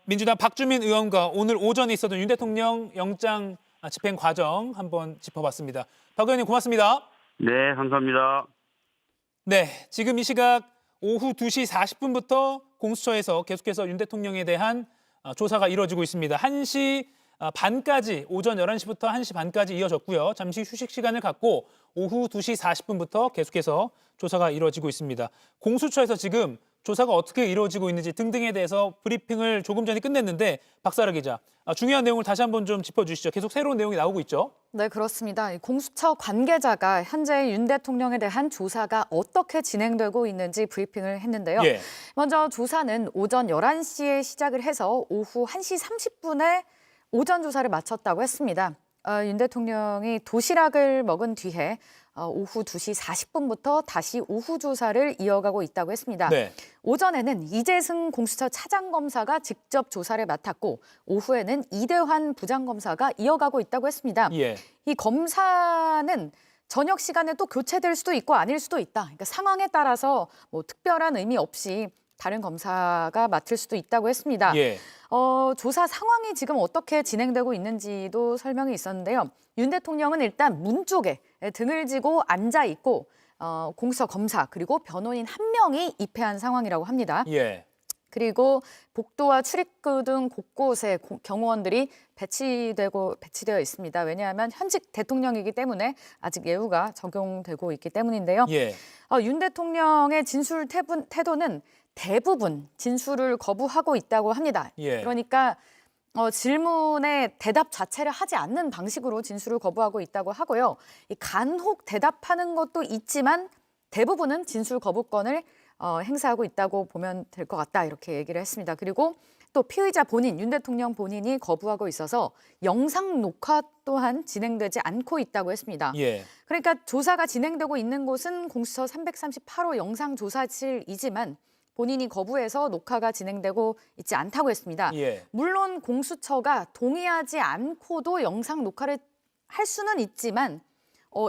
민주당 박주민 의원과 오늘 오전에 있었던 윤 대통령 영장 집행 과정 한번 짚어봤습니다. 박 의원님 고맙습니다. 네, 감사합니다. 네, 지금 이 시각 오후 2시 40분부터 공수처에서 계속해서 윤 대통령에 대한 조사가 이뤄지고 있습니다. 1시 반까지, 오전 11시부터 1시 반까지 이어졌고요. 잠시 휴식 시간을 갖고 오후 2시 40분부터 계속해서 조사가 이루어지고 있습니다. 공수처에서 지금 조사가 어떻게 이루어지고 있는지 등등에 대해서 브리핑을 조금 전에 끝냈는데 박사라 기자, 중요한 내용을 다시 한번 좀 짚어주시죠. 계속 새로운 내용이 나오고 있죠. 네, 그렇습니다. 공수처 관계자가 현재 윤 대통령에 대한 조사가 어떻게 진행되고 있는지 브리핑을 했는데요. 예. 먼저 조사는 오전 11시에 시작을 해서 오후 1시 30분에 오전 조사를 마쳤다고 했습니다. 윤 대통령이 도시락을 먹은 뒤에 오후 2시 40분부터 다시 오후 조사를 이어가고 있다고 했습니다. 네. 오전에는 이재승 공수처 차장검사가 직접 조사를 맡았고 오후에는 이대환 부장검사가 이어가고 있다고 했습니다. 예. 이 검사는 저녁 시간에 또 교체될 수도 있고 아닐 수도 있다. 그러니까 상황에 따라서 뭐 특별한 의미 없이 다른 검사가 맡을 수도 있다고 했습니다. 예. 조사 상황이 지금 어떻게 진행되고 있는지도 설명이 있었는데요. 윤 대통령은 일단 문 쪽에 등을 지고 앉아 있고 공수처 검사 그리고 변호인 한 명이 입회한 상황이라고 합니다. 예. 그리고 복도와 출입구 등 곳곳에 경호원들이 배치되어 있습니다. 왜냐하면 현직 대통령이기 때문에 아직 예우가 적용되고 있기 때문인데요. 예. 윤 대통령의 진술 태도는 대부분 진술을 거부하고 있다고 합니다. 예. 그러니까 질문에 대답 자체를 하지 않는 방식으로 진술을 거부하고 있다고 하고요. 간혹 대답하는 것도 있지만 대부분은 진술 거부권을 행사하고 있다고 보면 될 것 같다 이렇게 얘기를 했습니다. 그리고 또 피의자 본인, 윤 대통령 본인이 거부하고 있어서 영상 녹화 또한 진행되지 않고 있다고 했습니다. 예. 그러니까 조사가 진행되고 있는 곳은 공수처 338호 영상조사실이지만 본인이 거부해서 녹화가 진행되고 있지 않다고 했습니다. 예. 물론 공수처가 동의하지 않고도 영상 녹화를 할 수는 있지만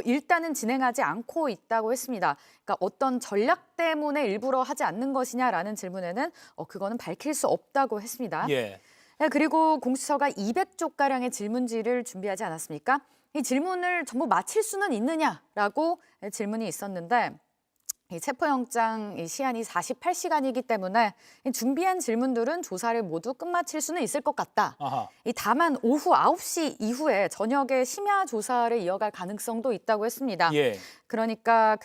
일단은 진행하지 않고 있다고 했습니다. 그러니까 어떤 전략 때문에 일부러 하지 않는 것이냐라는 질문에는 그거는 밝힐 수 없다고 했습니다. 예. 네, 그리고 공수처가 200쪽가량의 질문지를 준비하지 않았습니까? 이 질문을 전부 마칠 수는 있느냐라고 질문이 있었는데 이 체포영장 시한이 48시간이기 때문에 준비한 질문들은 조사를 모두 끝마칠 수는 있을 것 같다. 아하. 다만 오후 9시 이후에 저녁에 심야 조사를 이어갈 가능성도 있다고 했습니다. 예. 그러니까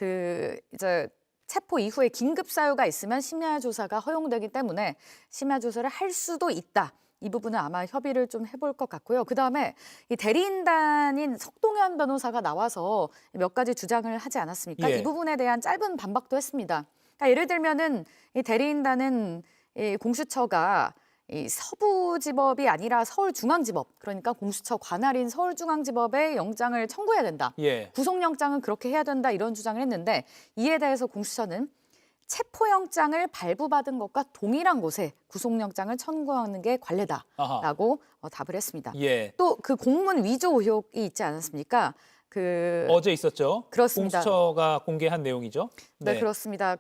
이제 체포 이후에 긴급 사유가 있으면 심야 조사가 허용되기 때문에 심야 조사를 할 수도 있다. 이 부분은 아마 협의를 좀 해볼 것 같고요. 그다음에 이 대리인단인 석동현 변호사가 나와서 몇 가지 주장을 하지 않았습니까? 예. 이 부분에 대한 짧은 반박도 했습니다. 그러니까 예를 들면은 이 대리인단은 이 공수처가 이 서부지법이 아니라 서울중앙지법, 그러니까 공수처 관할인 서울중앙지법에 영장을 청구해야 된다. 예. 구속영장은 그렇게 해야 된다 이런 주장을 했는데 이에 대해서 공수처는 체포영장을 발부받은 것과 동일한 곳에 구속영장을 청구하는 게 관례다라고 답을 했습니다. 예. 또 그 공문 위조 의혹이 있지 않았습니까? 어제 있었죠. 그렇습니다. 공수처가 공개한 내용이죠. 네, 그렇습니다.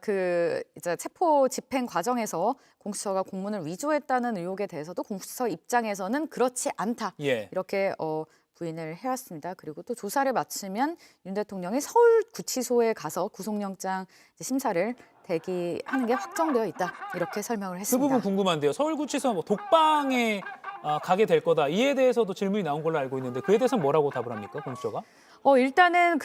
이제 체포 집행 과정에서 공수처가 공문을 위조했다는 의혹에 대해서도 공수처 입장에서는 그렇지 않다. 예. 이렇게 부인을 해왔습니다. 그리고 또 조사를 마치면 윤 대통령이 서울구치소에 가서 구속영장 심사를 대기하는 게 확정되어 있다. 이렇게 설명을 그 했습니다. 부분 궁금한데요. 서울구치소 뭐 독방에 가게 될 거다. 이에 대해서도 질문이 나온 걸로 알고 있는데 그에 대해서는 뭐라고 답을 합니까? 공수처가? 일단은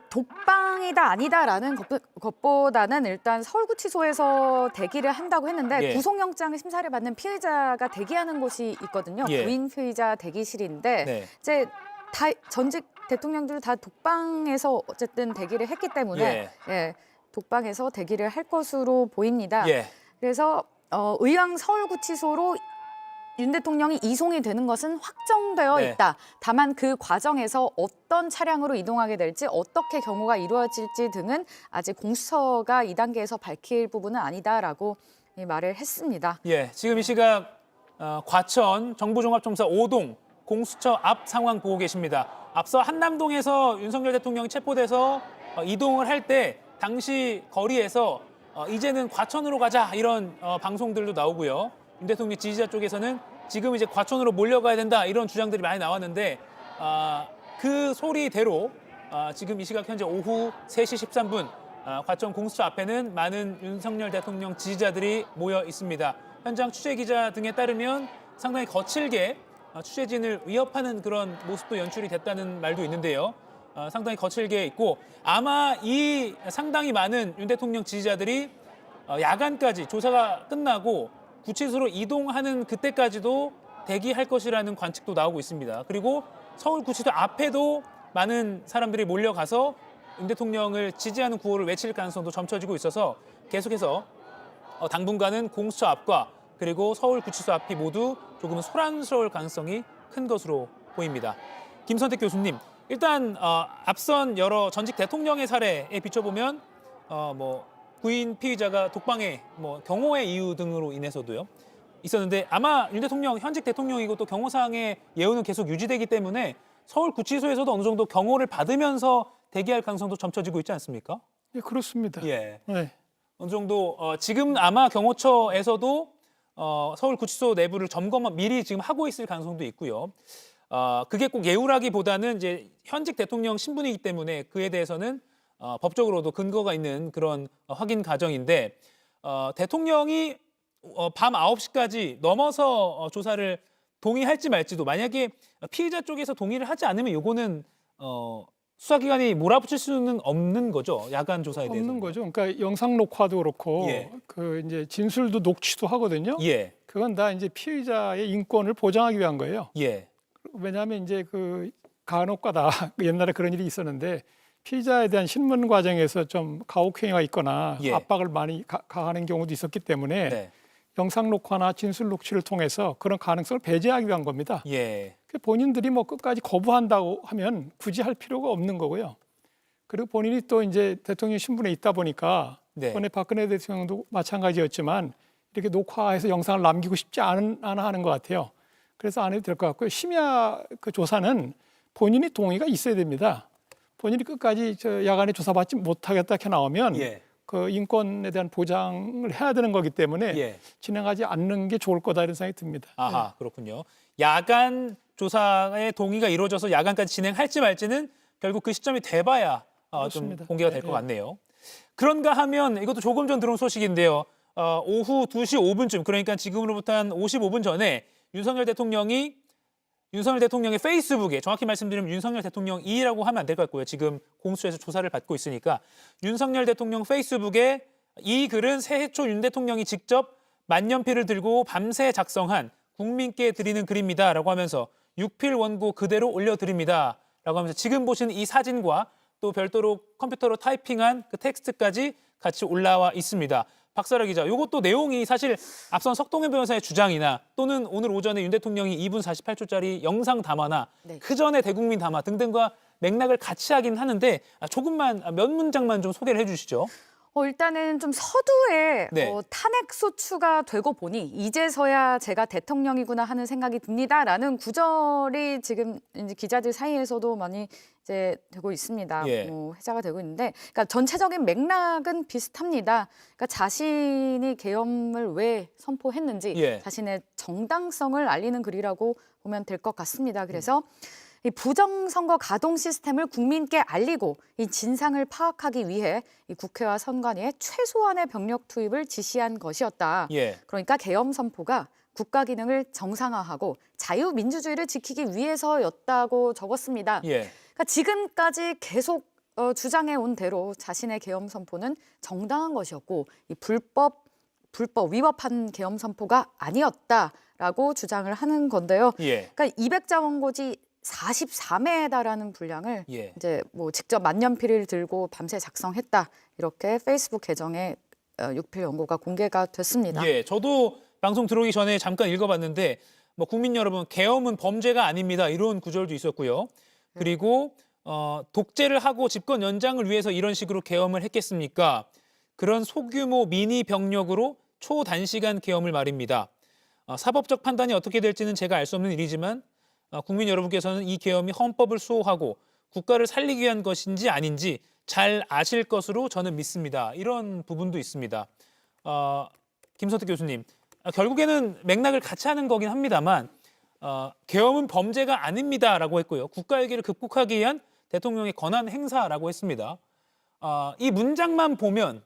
독방이다 아니다라는 것보다는 일단 서울구치소에서 대기를 한다고 했는데 예. 구속영장 심사를 받는 피의자가 대기하는 곳이 있거든요. 예. 부인 피의자 대기실인데 네. 이제 다 전직 대통령들 다 독방에서 어쨌든 대기를 했기 때문에 독방에서 대기를 할 것으로 보입니다. 예. 그래서 의왕 서울구치소로 윤 대통령이 이송이 되는 것은 확정되어 네. 있다. 다만 그 과정에서 어떤 차량으로 이동하게 될지 어떻게 경우가 이루어질지 등은 아직 공수처가 이 단계에서 밝힐 부분은 아니다라고 말을 했습니다. 예. 지금 이 시각 과천 정부종합청사 5동 공수처 앞 상황 보고 계십니다. 앞서 한남동에서 윤석열 대통령이 체포돼서 이동을 할 때 당시 거리에서 이제는 과천으로 가자 이런 방송들도 나오고요. 윤 대통령 지지자 쪽에서는 지금 이제 과천으로 몰려가야 된다 이런 주장들이 많이 나왔는데 그 소리대로 지금 이 시각 현재 오후 3시 13분 과천 공수처 앞에는 많은 윤석열 대통령 지지자들이 모여 있습니다. 현장 취재 기자 등에 따르면 상당히 거칠게 취재진을 위협하는 그런 모습도 연출이 됐다는 말도 있는데요. 상당히 거칠게 있고 아마 이 상당히 많은 윤 대통령 지지자들이 야간까지 조사가 끝나고 구치소로 이동하는 그때까지도 대기할 것이라는 관측도 나오고 있습니다. 그리고 서울구치소 앞에도 많은 사람들이 몰려가서 윤 대통령을 지지하는 구호를 외칠 가능성도 점쳐지고 있어서 계속해서 당분간은 공수처 앞과 그리고 서울구치소 앞이 모두 조금은 소란스러울 가능성이 큰 것으로 보입니다. 김선택 교수님, 일단 앞선 여러 전직 대통령의 사례에 비춰보면 부인 피의자가 독방에 경호의 이유 등으로 인해서도요 있었는데 아마 윤 대통령 현직 대통령이고 또 경호상의 예우는 계속 유지되기 때문에 서울구치소에서도 어느 정도 경호를 받으면서 대기할 가능성도 점쳐지고 있지 않습니까? 예, 그렇습니다. 예. 네. 어느 정도 지금 아마 경호처에서도 서울구치소 내부를 미리 지금 하고 있을 가능성도 있고요. 그게 꼭 예우라기보다는 이제 현직 대통령 신분이기 때문에 그에 대해서는 법적으로도 근거가 있는 그런 확인 과정인데 대통령이 밤 9시까지 넘어서 조사를 동의할지 말지도 만약에 피의자 쪽에서 동의를 하지 않으면 이거는 수사기관이 몰아붙일 수는 없는 거죠. 야간 조사에 대해서. 없는 거죠. 그러니까 영상 녹화도 그렇고 예. 그 이제 진술도 녹취도 하거든요. 예. 그건 다 이제 피의자의 인권을 보장하기 위한 거예요. 예. 왜냐하면 이제 그 간혹가다 옛날에 그런 일이 있었는데 피의자에 대한 신문 과정에서 좀 가혹행위가 있거나 예. 압박을 많이 가하는 경우도 있었기 때문에 네. 영상 녹화나 진술 녹취를 통해서 그런 가능성을 배제하기 위한 겁니다. 예. 본인들이 끝까지 거부한다고 하면 굳이 할 필요가 없는 거고요. 그리고 본인이 또 이제 대통령 신분에 있다 보니까 네. 이번에 박근혜 대통령도 마찬가지였지만 이렇게 녹화해서 영상을 남기고 싶지 않아 하는 것 같아요. 그래서 안 해도 될 것 같고요. 심야 그 조사는 본인이 동의가 있어야 됩니다. 본인이 끝까지 야간에 조사받지 못하겠다 이렇게 나오면 예. 그 인권에 대한 보장을 해야 되는 거기 때문에 예. 진행하지 않는 게 좋을 거다 이런 생각이 듭니다. 아하, 그렇군요. 야간 조사의 동의가 이루어져서 야간까지 진행할지 말지는 결국 그 시점이 돼봐야 좀 그렇습니다. 공개가 될 것 같네요. 그런가 하면 이것도 조금 전 들어온 소식인데요. 오후 2시 5분쯤 그러니까 지금으로부터 한 55분 전에 윤석열 대통령의 페이스북에 정확히 말씀드리면 윤석열 대통령이라고 하면 안 될 것 같고요. 지금 공수처에서 조사를 받고 있으니까 윤석열 대통령 페이스북에 이 글은 새해 초 윤 대통령이 직접 만년필을 들고 밤새 작성한 국민께 드리는 글입니다라고 하면서 육필 원고 그대로 올려드립니다라고 하면서 지금 보시는 이 사진과 또 별도로 컴퓨터로 타이핑한 그 텍스트까지 같이 올라와 있습니다. 박사라 기자, 이것도 내용이 사실 앞선 석동현 변호사의 주장이나 또는 오늘 오전에 윤 대통령이 2분 48초짜리 영상 담화나 네. 그전에 대국민 담화 등등과 맥락을 같이 하긴 하는데 조금만 몇 문장만 좀 소개를 해주시죠. 일단은 좀 서두에 네. 탄핵 소추가 되고 보니 이제서야 제가 대통령이구나 하는 생각이 듭니다라는 구절이 지금 이제 기자들 사이에서도 많이 이제 되고 있습니다. 예. 회자가 되고 있는데, 그러니까 전체적인 맥락은 비슷합니다. 그러니까 자신이 계엄을 왜 선포했는지 예. 자신의 정당성을 알리는 글이라고 보면 될 것 같습니다. 그래서 이 부정선거 가동 시스템을 국민께 알리고 이 진상을 파악하기 위해 이 국회와 선관위에 최소한의 병력 투입을 지시한 것이었다. 예. 그러니까 계엄 선포가 국가 기능을 정상화하고 자유민주주의를 지키기 위해서였다고 적었습니다. 예. 그러니까 지금까지 계속 주장해 온 대로 자신의 계엄 선포는 정당한 것이었고 이 불법 위법한 계엄 선포가 아니었다라고 주장을 하는 건데요. 예. 그러니까 200자 원고지 44매에 달하는 분량을 예. 이제 직접 만년필을 들고 밤새 작성했다 이렇게 페이스북 계정에 육필 원고가 공개가 됐습니다. 예, 저도 방송 들어오기 전에 잠깐 읽어봤는데 국민 여러분 계엄은 범죄가 아닙니다 이런 구절도 있었고요. 그리고 독재를 하고 집권 연장을 위해서 이런 식으로 계엄을 했겠습니까? 그런 소규모 미니 병력으로 초단시간 계엄을 말입니다. 사법적 판단이 어떻게 될지는 제가 알 수 없는 일이지만 국민 여러분께서는 이 계엄이 헌법을 수호하고 국가를 살리기 위한 것인지 아닌지 잘 아실 것으로 저는 믿습니다. 이런 부분도 있습니다. 김선택 교수님, 결국에는 맥락을 같이 하는 거긴 합니다만 계엄은 범죄가 아닙니다라고 했고요. 국가위기를 극복하기 위한 대통령의 권한 행사라고 했습니다. 이 문장만 보면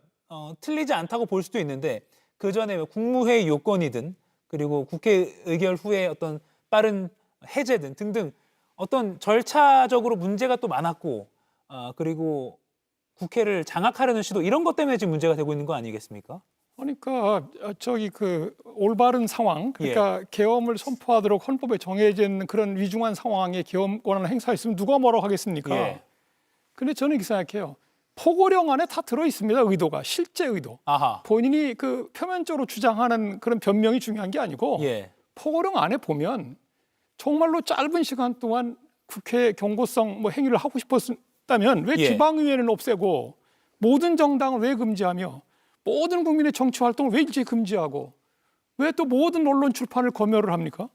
틀리지 않다고 볼 수도 있는데 그 전에 국무회의 요건이든 그리고 국회 의결 후에 어떤 빠른 해제든 등등 어떤 절차적으로 문제가 또 많았고 그리고 국회를 장악하려는 시도 이런 것 때문에 지금 문제가 되고 있는 거 아니겠습니까? 그러니까 저기 그 올바른 상황, 그러니까 계엄을 선포하도록 헌법에 정해져 있는 그런 위중한 상황에 계엄 권한을 행사했으면 누가 뭐라고 하겠습니까? 예. 근데 저는 이렇게 생각해요. 포고령 안에 다 들어 있습니다. 의도가 실제 의도. 아하. 본인이 그 표면적으로 주장하는 그런 변명이 중요한 게 아니고 예. 포고령 안에 보면 정말로 짧은 시간 동안 국회 경고성 뭐 행위를 하고 싶었다면 왜 예. 지방의회는 없애고 모든 정당을 왜 금지하며 모든 국민의 정치 활동을 왜 일제히 금지하고 왜 또 모든 언론 출판을 검열을 합니까?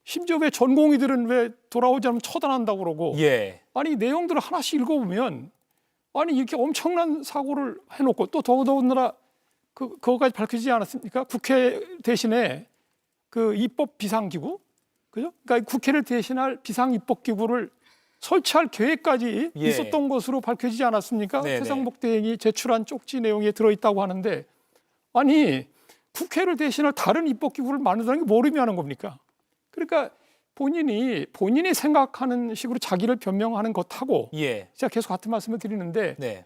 심지어 왜 전공의들은 왜 돌아오지 않으면 처단한다고 그러고 예. 아니 내용들을 하나씩 읽어보면 아니 이렇게 엄청난 사고를 해놓고 또 더더군다나 그거까지 밝혀지지 않았습니까? 국회 대신에 그 입법 비상기구, 그죠? 그러니까 국회를 대신할 비상입법기구를 설치할 계획까지 예. 있었던 것으로 밝혀지지 않았습니까? 네네. 최상목 대행이 제출한 쪽지 내용에 들어있다고 하는데 아니 국회를 대신할 다른 입법기구를 만든다는 게 뭘 의미하는 겁니까? 그러니까 본인이 생각하는 식으로 자기를 변명하는 것하고 예. 제가 계속 같은 말씀을 드리는데 네.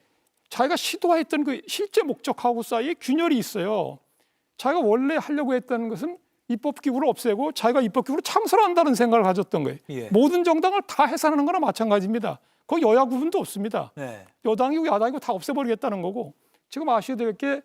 자기가 시도했던 그 실제 목적하고 사이에 균열이 있어요. 자기가 원래 하려고 했던 것은 입법기구를 없애고 자기가 입법기구를 창설한다는 생각을 가졌던 거예요. 예. 모든 정당을 다 해산하는 거나 마찬가지입니다. 거기 여야 구분도 없습니다. 네. 여당이고 야당이고 다 없애버리겠다는 거고 지금 아셔야 될 게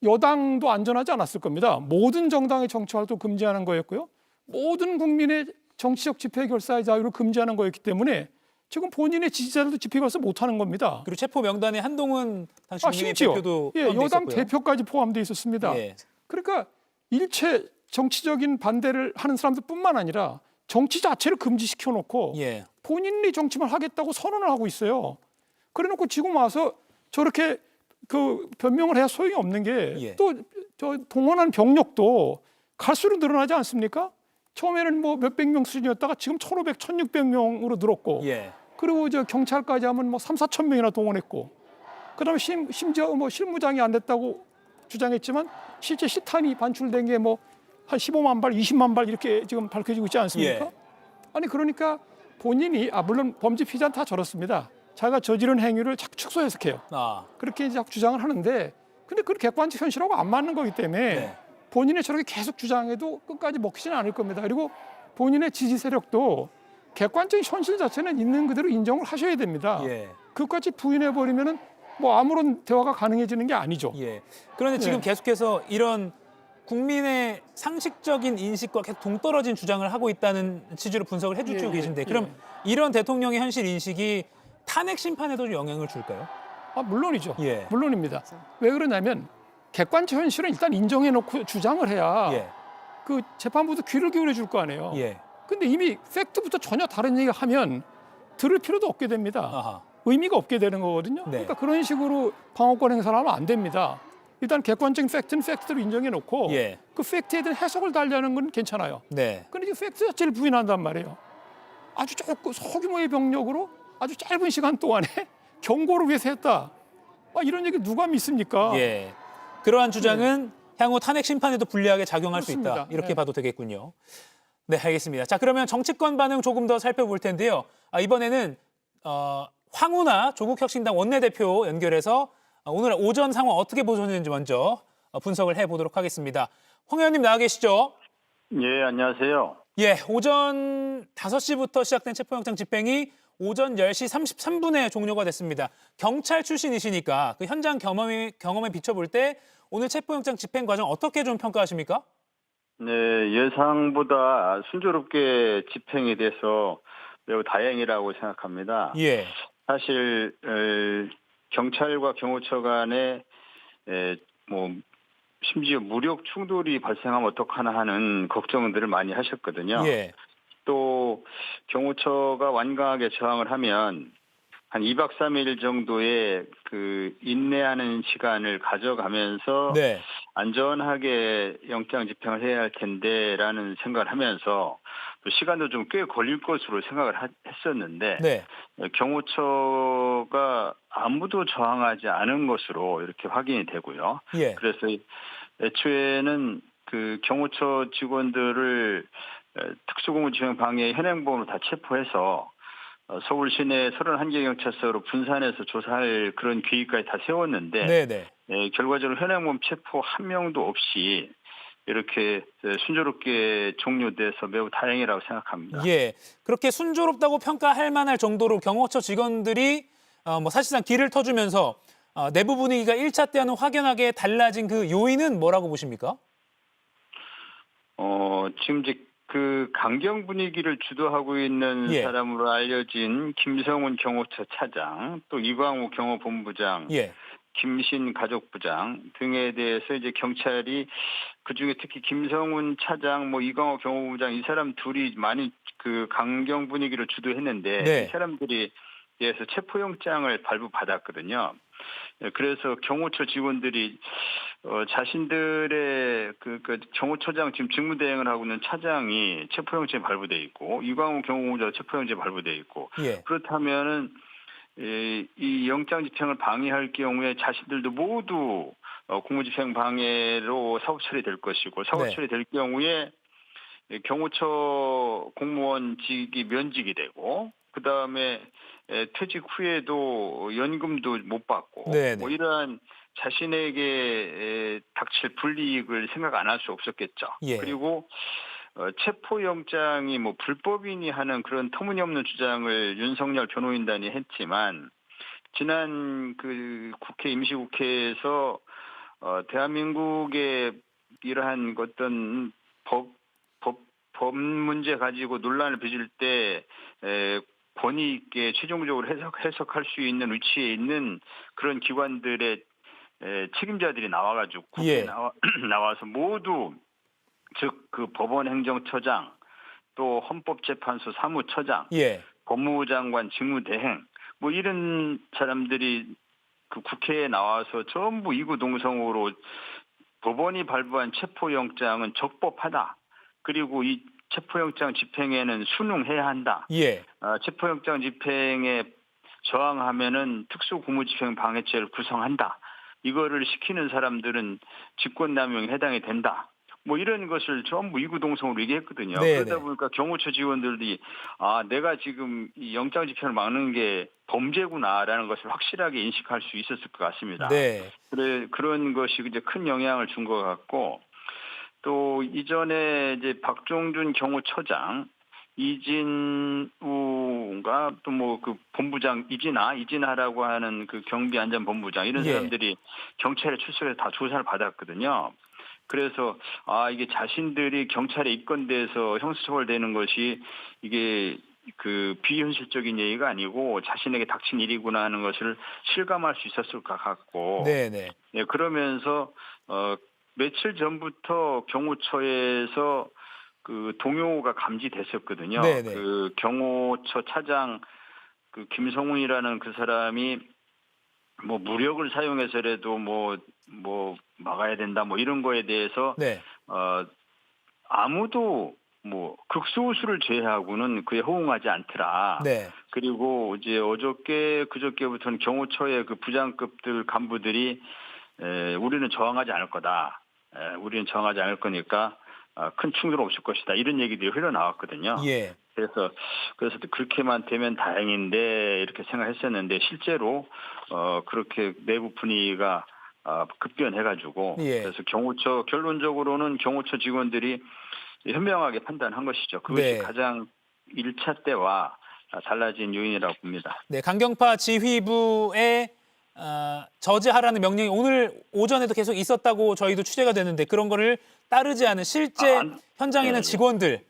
여당도 안전하지 않았을 겁니다. 모든 정당의 정치활동 금지하는 거였고요. 모든 국민의 정치적 집회 결사의 자유를 금지하는 거였기 때문에 지금 본인의 지지자들도 집회 결사 못하는 겁니다. 그리고 체포 명단에 한동훈 당시 국민의힘 심지어 대표도 예, 포함돼 여당 있었고요. 대표까지 포함되어 있었습니다. 예. 그러니까 일체 정치적인 반대를 하는 사람들뿐만 아니라 정치 자체를 금지시켜 놓고 예. 본인이 정치만 하겠다고 선언을 하고 있어요. 그래놓고 지금 와서 저렇게 그 변명을 해야 소용이 없는 예. 게 또 저 동원한 병력도 갈수록 늘어나지 않습니까? 처음에는 뭐 몇백 명 수준이었다가 지금 1,500, 1,600명으로 늘었고 예. 그리고 저 경찰까지 하면 뭐 3, 4천 명이나 동원했고 그다음에 심지어 뭐 실무장이 안 됐다고 주장했지만 실제 실탄이 반출된 게 뭐 한 15만 발, 20만 발 이렇게 지금 밝혀지고 있지 않습니까? 예. 아니 그러니까 본인이 물론 범죄 피의자는 다 저렇습니다. 자기가 저지른 행위를 자꾸 축소 해석해요. 그렇게 이제 자꾸 주장을 하는데 근데 그 객관적 현실하고 안 맞는 거기 때문에 네. 본인이 저렇게 계속 주장해도 끝까지 먹히지는 않을 겁니다. 그리고 본인의 지지 세력도 객관적인 현실 자체는 있는 그대로 인정을 하셔야 됩니다. 예. 그것까지 부인해 버리면은 뭐 아무런 대화가 가능해지는 게 아니죠. 예. 그런데 지금 예. 계속해서 이런 국민의 상식적인 인식과 계속 동떨어진 주장을 하고 있다는 취지로 분석을 해주고 예, 계신데 예. 그럼 이런 대통령의 현실 인식이 탄핵 심판에도 좀 영향을 줄까요? 물론이죠. 예. 물론입니다. 왜 그러냐면 객관적 현실은 일단 인정해 놓고 주장을 해야 예. 그 재판부도 귀를 기울여 줄 거 아니에요. 예. 근데 이미 팩트부터 전혀 다른 얘기를 하면 들을 필요도 없게 됩니다. 아하. 의미가 없게 되는 거거든요. 네. 그러니까 그런 식으로 방어권 행사를 하면 안 됩니다. 일단 객관적인 팩트는 팩트로 인정해 놓고 예. 그 팩트에 대한 해석을 달려는 건 괜찮아요. 네. 근데 이제 팩트 자체를 부인한단 말이에요. 아주 조금 소규모의 병력으로 아주 짧은 시간 동안에 경고를 위해서 했다. 이런 얘기 누가 믿습니까? 예. 그러한 주장은 향후 탄핵 심판에도 불리하게 작용할 수 있다. 그렇습니다. 이렇게 네. 봐도 되겠군요. 네, 알겠습니다. 자, 그러면 정치권 반응 조금 더 살펴볼 텐데요. 이번에는 황운하 조국혁신당 원내대표 연결해서 오늘 오전 상황 어떻게 보셨는지 먼저 분석을 해보도록 하겠습니다. 황 의원님 나와 계시죠? 예, 안녕하세요. 예, 오전 5시부터 시작된 체포영장 집행이 오전 10시 33분에 종료가 됐습니다. 경찰 출신이시니까 그 현장 경험에 비춰볼 때 오늘 체포영장 집행 과정 어떻게 좀 평가하십니까? 네, 예상보다 순조롭게 집행이 돼서 매우 다행이라고 생각합니다. 예. 사실 경찰과 경호처 간에 심지어 무력 충돌이 발생하면 어떡하나 하는 걱정들을 많이 하셨거든요. 예. 또 경호처가 완강하게 저항을 하면 한 2박 3일 정도의 그 인내하는 시간을 가져가면서 네. 안전하게 영장 집행을 해야 할 텐데라는 생각을 하면서 또 시간도 좀 꽤 걸릴 것으로 생각을 했었는데 네. 경호처가 아무도 저항하지 않은 것으로 이렇게 확인이 되고요. 예. 그래서 애초에는 그 경호처 직원들을 특수공무집행 방해 현행범으로 다 체포해서 서울 시내 31개 경찰서로 분산해서 조사할 그런 계획까지 다 세웠는데 네네. 결과적으로 현행범 체포 한 명도 없이 이렇게 순조롭게 종료돼서 매우 다행이라고 생각합니다. 예. 그렇게 순조롭다고 평가할 만할 정도로 경호처 직원들이 뭐 사실상 길을 터주면서 내부 분위기가 1차 때와는 확연하게 달라진 그 요인은 뭐라고 보십니까? 지금 이제 그 강경 분위기를 주도하고 있는 예. 사람으로 알려진 김성훈 경호처 차장, 또 이광우 경호본부장, 예. 김신 가족부장 등에 대해서 이제 경찰이 그중에 특히 김성훈 차장, 뭐 이광호 경호부장 이 사람 둘이 많이 그 강경 분위기를 주도했는데 네. 이 사람들이 대해서 체포영장을 발부받았거든요. 그래서 경호처 직원들이 자신들의 그 경호처장 지금 직무대행을 하고 있는 차장이 체포영장이 발부돼 있고 이광우 경호부장 체포영장이 발부돼 있고 예. 그렇다면은 이 영장 집행을 방해할 경우에 자신들도 모두 공무집행 방해로 사후 처리될 것이고 사후 네. 처리될 경우에 경호처 공무원직이 면직이 되고 그 다음에 퇴직 후에도 연금도 못 받고 네네. 뭐 이러한 자신에게 닥칠 불이익을 생각 안 할 수 없었겠죠. 예. 그리고 체포영장이 뭐 불법이니 하는 그런 터무니없는 주장을 윤석열 변호인단이 했지만 지난 그 국회 임시국회에서 대한민국의 이러한 어떤 법 문제 가지고 논란을 빚을 때 권위 있게 최종적으로 해석할 수 있는 위치에 있는 그런 기관들의 책임자들이 나와가지고 국회에 예. 나와서 모두 즉 그 법원행정처장 또 헌법재판소 사무처장 예. 법무부 장관 직무대행 뭐 이런 사람들이 그 국회에 나와서 전부 이구동성으로 법원이 발부한 체포영장은 적법하다. 그리고 이 체포영장 집행에는 순응해야 한다. 예. 체포영장 집행에 저항하면은 특수고무집행 방해죄를 구성한다. 이거를 시키는 사람들은 직권남용에 해당이 된다. 뭐 이런 것을 전부 이구동성으로 얘기했거든요. 네네. 그러다 보니까 경호처 직원들이 내가 지금 이 영장 집행을 막는 게 범죄구나라는 것을 확실하게 인식할 수 있었을 것 같습니다. 네. 그런 것이 이제 큰 영향을 준 것 같고 또 이전에 이제 박종준 경호처장 이진우가 또 뭐 그 본부장 이진하라고 하는 그 경비안전본부장 이런 예. 사람들이 경찰에 출석해서 다 조사를 받았거든요. 그래서 이게 자신들이 경찰에 입건돼서 형사처벌되는 것이 이게 그 비현실적인 얘기가 아니고 자신에게 닥친 일이구나 하는 것을 실감할 수 있었을 것 같고 네네. 네, 그러면서 며칠 전부터 경호처에서 그 동요가 감지됐었거든요. 네네. 그 경호처 차장 그 김성훈이라는 그 사람이 뭐 무력을 사용해서라도 뭐 막아야 된다 뭐 이런 거에 대해서 네. 아무도 뭐 극소수를 제외하고는 그에 호응하지 않더라. 네. 그리고 이제 그저께부터는 경호처의 그 부장급들 간부들이 우리는 저항하지 않을 거다. 우리는 저항하지 않을 거니까 큰 충돌 없을 것이다. 이런 얘기들이 흘러나왔거든요. 예. 그래서 그렇게만 되면 다행인데 이렇게 생각했었는데 실제로 그렇게 내부 분위기가 급변해가지고 예. 그래서 결론적으로는 경호처 직원들이 현명하게 판단한 것이죠. 그것이 네. 가장 1차 때와 달라진 요인이라고 봅니다. 네, 강경파 지휘부의 저지하라는 명령이 오늘 오전에도 계속 있었다고 저희도 취재가 되는데 그런 거를 따르지 않은 실제 현장에 있는 직원들의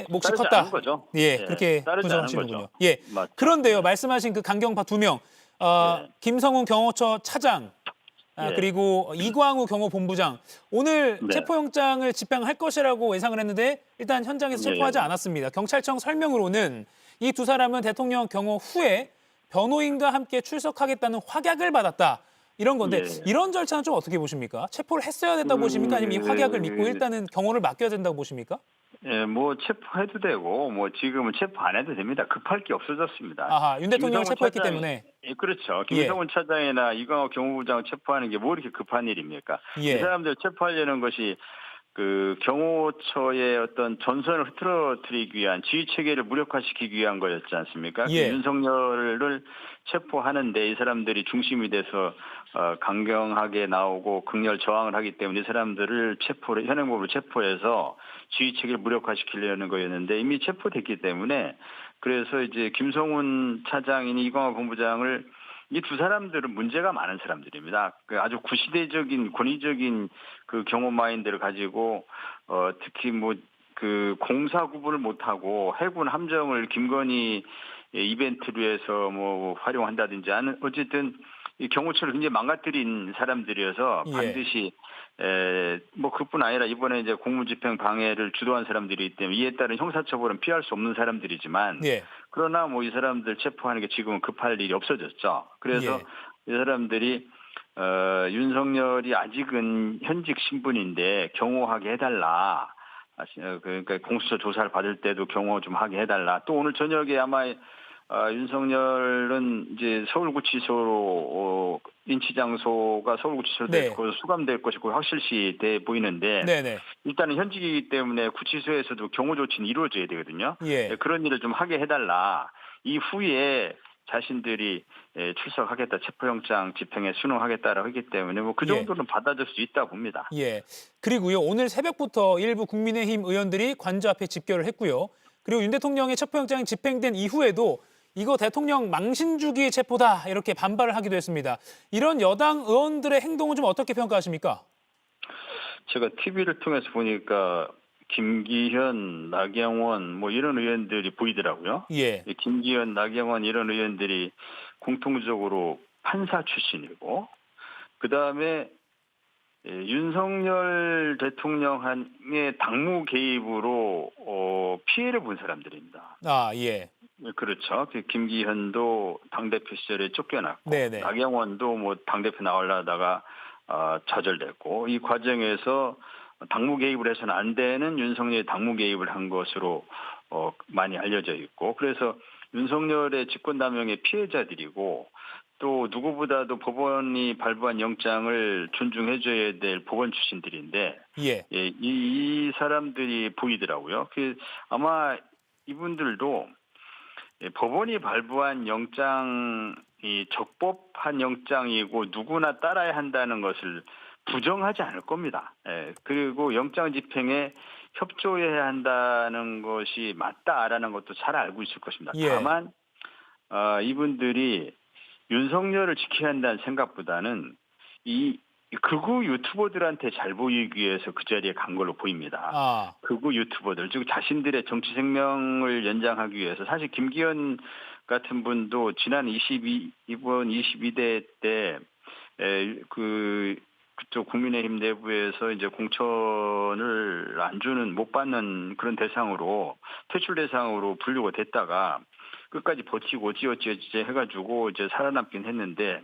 몫이 따르지 컸다. 않은 거죠. 예, 네, 그렇게 따르지 부정하시는군요. 않은 거죠. 예. 맞죠. 그런데요, 말씀하신 그 강경파 2명, 예. 김성훈 경호처 차장, 예. 그리고 이광우 경호본부장 오늘 네. 체포영장을 집행할 것이라고 예상을 했는데 일단 현장에서 체포하지 예. 않았습니다. 경찰청 설명으로는 이 두 사람은 대통령 경호 후에 변호인과 함께 출석하겠다는 확약을 받았다. 이런 건데 예. 이런 절차는 좀 어떻게 보십니까? 체포를 했어야 된다고 보십니까? 아니면 이 확약을 믿고 일단은 경호를 맡겨야 된다고 보십니까? 예, 뭐 체포해도 되고 뭐 지금은 체포 안 해도 됩니다. 급할 게 없어졌습니다. 아하, 윤 대통령을 김성훈 체포했기 차장이- 때문에. 예, 그렇죠. 김성훈 차장이나 이광호 경호부장을 체포하는 게 뭐 이렇게 급한 일입니까? 예. 이 사람들 체포하려는 것이 그 경호처의 어떤 전선을 흐트러뜨리기 위한 지휘 체계를 무력화시키기 위한 거였지 않습니까? 예. 그 윤석열을 체포하는데 이 사람들이 중심이 돼서 강경하게 나오고 극렬 저항을 하기 때문에 이 사람들을 현행법으로 체포해서 지휘 체계를 무력화시키려는 거였는데 이미 체포됐기 때문에 그래서 이제 김성훈 차장이니 이광호 본부장을 이 두 사람들은 문제가 많은 사람들입니다. 그 아주 구시대적인 권위적인 그 경호 마인드를 가지고 특히 뭐 그 공사 구분을 못하고 해군 함정을 김건희 이벤트로 해서 뭐 활용한다든지 어쨌든 이 경호처를 굉장히 망가뜨린 사람들이어서 예. 반드시 뭐 그뿐 아니라 이번에 이제 공무집행 방해를 주도한 사람들이기 때문에 이에 따른 형사처벌은 피할 수 없는 사람들이지만 예. 그러나 뭐 이 사람들 체포하는 게 지금은 급할 일이 없어졌죠. 그래서 예. 이 사람들이 윤석열이 아직은 현직 신분인데 경호하게 해달라. 그러니까 공수처 조사를 받을 때도 경호 좀 하게 해달라. 또 오늘 저녁에 아마 윤석열은 이제 서울구치소로 인치 장소가 서울구치소로 네. 네. 수감될 것이 거의 확실시 돼 보이는데 네네. 일단은 현직이기 때문에 구치소에서도 경호 조치는 이루어져야 되거든요. 예. 네, 그런 일을 좀 하게 해달라. 이후에 자신들이 출석하겠다, 체포영장 집행에 순응하겠다라고 했기 때문에 뭐 그 예. 정도는 받아줄 수 있다고 봅니다. 예. 그리고요, 오늘 새벽부터 일부 국민의힘 의원들이 관저 앞에 집결을 했고요. 그리고 윤 대통령의 체포영장이 집행된 이후에도 이거 대통령 망신 주기 체포다 이렇게 반발을 하기도 했습니다. 이런 여당 의원들의 행동은 좀 어떻게 평가하십니까? 제가 TV를 통해서 보니까 김기현, 나경원 뭐 이런 의원들이 보이더라고요. 예. 김기현, 나경원 이런 의원들이 공통적으로 판사 출신이고 그다음에 윤석열 대통령의 당무 개입으로 피해를 본 사람들입니다. 아, 예. 그렇죠. 김기현도 당대표 시절에 쫓겨났고 네네. 나경원도 뭐 당대표 나오려다가 좌절됐고 이 과정에서 당무 개입을 해서는 안 되는 윤석열이 당무 개입을 한 것으로 많이 알려져 있고 그래서 윤석열의 직권남용의 피해자들이고 또 누구보다도 법원이 발부한 영장을 존중해줘야 될 법원 출신들인데 예. 이 사람들이 보이더라고요. 아마 이분들도 법원이 발부한 영장이 적법한 영장이고 누구나 따라야 한다는 것을 부정하지 않을 겁니다. 그리고 영장 집행에 협조해야 한다는 것이 맞다라는 것도 잘 알고 있을 것입니다. 예. 다만 이분들이 윤석열을 지켜야 한다는 생각보다는 이 극우 유튜버들한테 잘 보이기 위해서 그 자리에 간 걸로 보입니다. 아. 극우 유튜버들, 즉 자신들의 정치 생명을 연장하기 위해서 사실 김기현 같은 분도 지난 이번 22대 때 그쪽 국민의힘 내부에서 이제 공천을 안 주는 못 받는 그런 대상으로 퇴출 대상으로 분류가 됐다가 끝까지 버티고 어찌어찌 해가지고 이제 살아남긴 했는데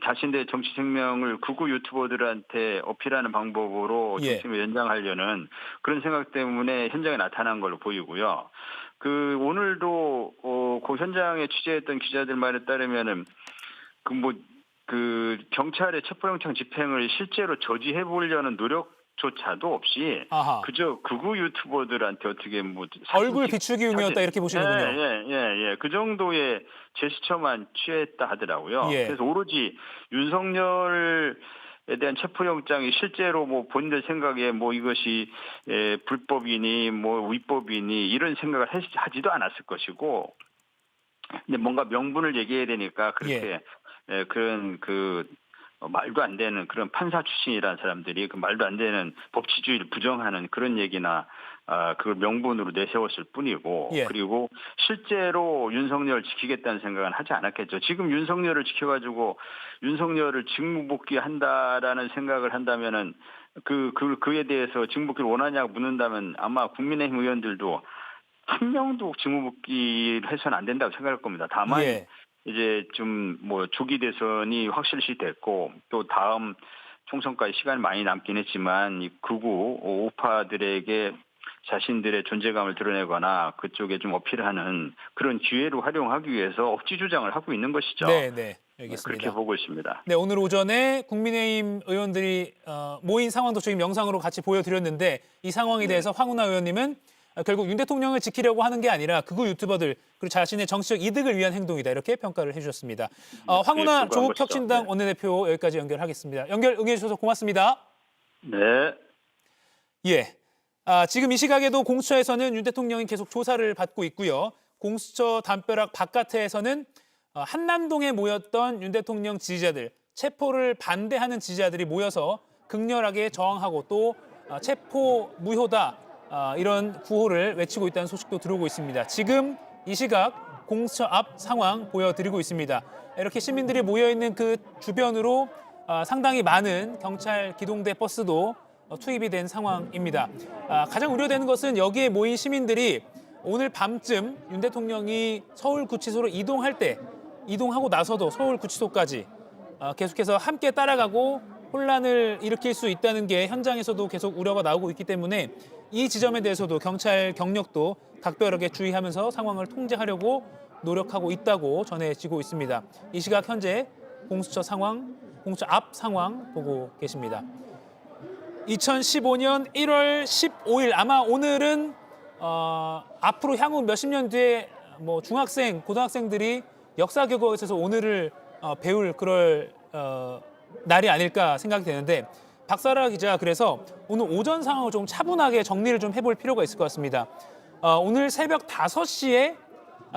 자신의 정치 생명을 극우 유튜버들한테 어필하는 방법으로 예. 정치를 연장하려는 그런 생각 때문에 현장에 나타난 걸로 보이고요. 오늘도 그 현장에 취재했던 기자들 말에 따르면은 경찰의 체포영장 집행을 실제로 저지해 보려는 노력조차도 없이 아하. 그저 극우 유튜버들한테 어떻게 얼굴 비추기 용이었다 이렇게 보시는군요. 예. 그 정도의 제스처만 취했다 하더라고요. 예. 그래서 오로지 윤석열에 대한 체포영장이 실제로 뭐 본인들 생각에 뭐 이것이 불법이니 뭐 위법이니 이런 생각을 하지도 않았을 것이고 근데 뭔가 명분을 얘기해야 되니까 그렇게 그런 말도 안 되는 그런 판사 출신이라는 사람들이 그 말도 안 되는 법치주의를 부정하는 그런 얘기나 그걸 명분으로 내세웠을 뿐이고 예. 그리고 실제로 윤석열을 지키겠다는 생각은 하지 않았겠죠. 지금 윤석열을 지켜가지고 윤석열을 직무복귀한다라는 생각을 한다면은 그에 대해서 직무복귀를 원하냐고 묻는다면 아마 국민의힘 의원들도 한 명도 직무복귀를 해서는 안 된다고 생각할 겁니다. 다만 예. 이제 좀 뭐 조기 대선이 확실시 됐고 또 다음 총선까지 시간이 많이 남긴 했지만 이 극우 우파들에게 자신들의 존재감을 드러내거나 그쪽에 좀 어필하는 그런 기회로 활용하기 위해서 억지 주장을 하고 있는 것이죠. 네, 알겠습니다. 그렇게 보고 있습니다. 네, 오늘 오전에 국민의힘 의원들이 모인 상황도 지금 영상으로 같이 보여드렸는데 이 상황에 대해서 황운하 의원님은 결국 윤 대통령을 지키려고 하는 게 아니라 극우 유튜버들 그리고 자신의 정치적 이득을 위한 행동이다 이렇게 평가를 해주셨습니다. 황운하 조국혁신당 원내대표 여기까지 연결하겠습니다. 연결 응해주셔서 고맙습니다. 네. 예. 지금 이 시각에도 공수처에서는 윤 대통령이 계속 조사를 받고 있고요. 공수처 담벼락 바깥에서는 한남동에 모였던 윤 대통령 지지자들, 체포를 반대하는 지지자들이 모여서 극렬하게 저항하고 또 체포 무효다 이런 구호를 외치고 있다는 소식도 들어오고 있습니다. 지금 이 시각 공수처 앞 상황 보여드리고 있습니다. 이렇게 시민들이 모여있는 그 주변으로 상당히 많은 경찰 기동대 버스도 투입이 된 상황입니다. 가장 우려되는 것은 여기에 모인 시민들이 오늘 밤쯤 윤 대통령이 서울구치소로 이동하고 나서도 서울구치소까지 계속해서 함께 따라가고 혼란을 일으킬 수 있다는 게 현장에서도 계속 우려가 나오고 있기 때문에 이 지점에 대해서도 경찰 경력도 각별하게 주의하면서 상황을 통제하려고 노력하고 있다고 전해지고 있습니다. 이 시각 현재 공수처 앞 상황 보고 계십니다. 2015년 1월 15일 아마 오늘은 앞으로 향후 몇십 년 뒤에 뭐 중학생, 고등학생들이 역사교과서에서 오늘을 배울 그럴 날이 아닐까 생각이 되는데 박사라 기자 그래서 오늘 오전 상황을 좀 차분하게 정리를 좀 해볼 필요가 있을 것 같습니다. 오늘 새벽 5시에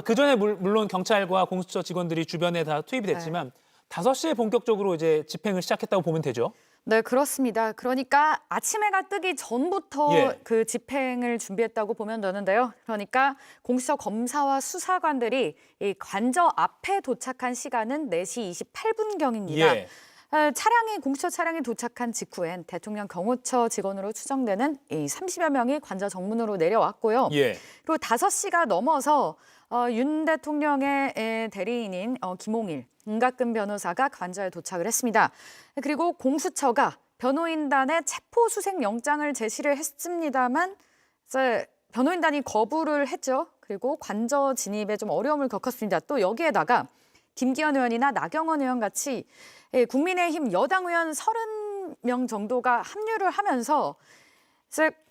그전에 물론 경찰과 공수처 직원들이 주변에 다 투입이 됐지만 5시에 본격적으로 이제 집행을 시작했다고 보면 되죠. 네, 그렇습니다. 그러니까 아침 해가 뜨기 전부터 그 집행을 준비했다고 보면 되는데요. 그러니까 공수처 검사와 수사관들이 이 관저 앞에 도착한 시간은 4시 28분경입니다. 공수처 차량이 도착한 직후엔 대통령 경호처 직원으로 추정되는 이 30여 명이 관저 정문으로 내려왔고요. 그리고 5시가 넘어서 윤 대통령의 대리인인 김홍일, 임각근 변호사가 관저에 도착을 했습니다. 그리고 공수처가 변호인단에 체포수색영장을 제시를 했습니다만 변호인단이 거부를 했죠. 그리고 관저 진입에 좀 어려움을 겪었습니다. 또 여기에다가 김기현 의원이나 나경원 의원 같이 국민의힘 여당 의원 30명 정도가 합류를 하면서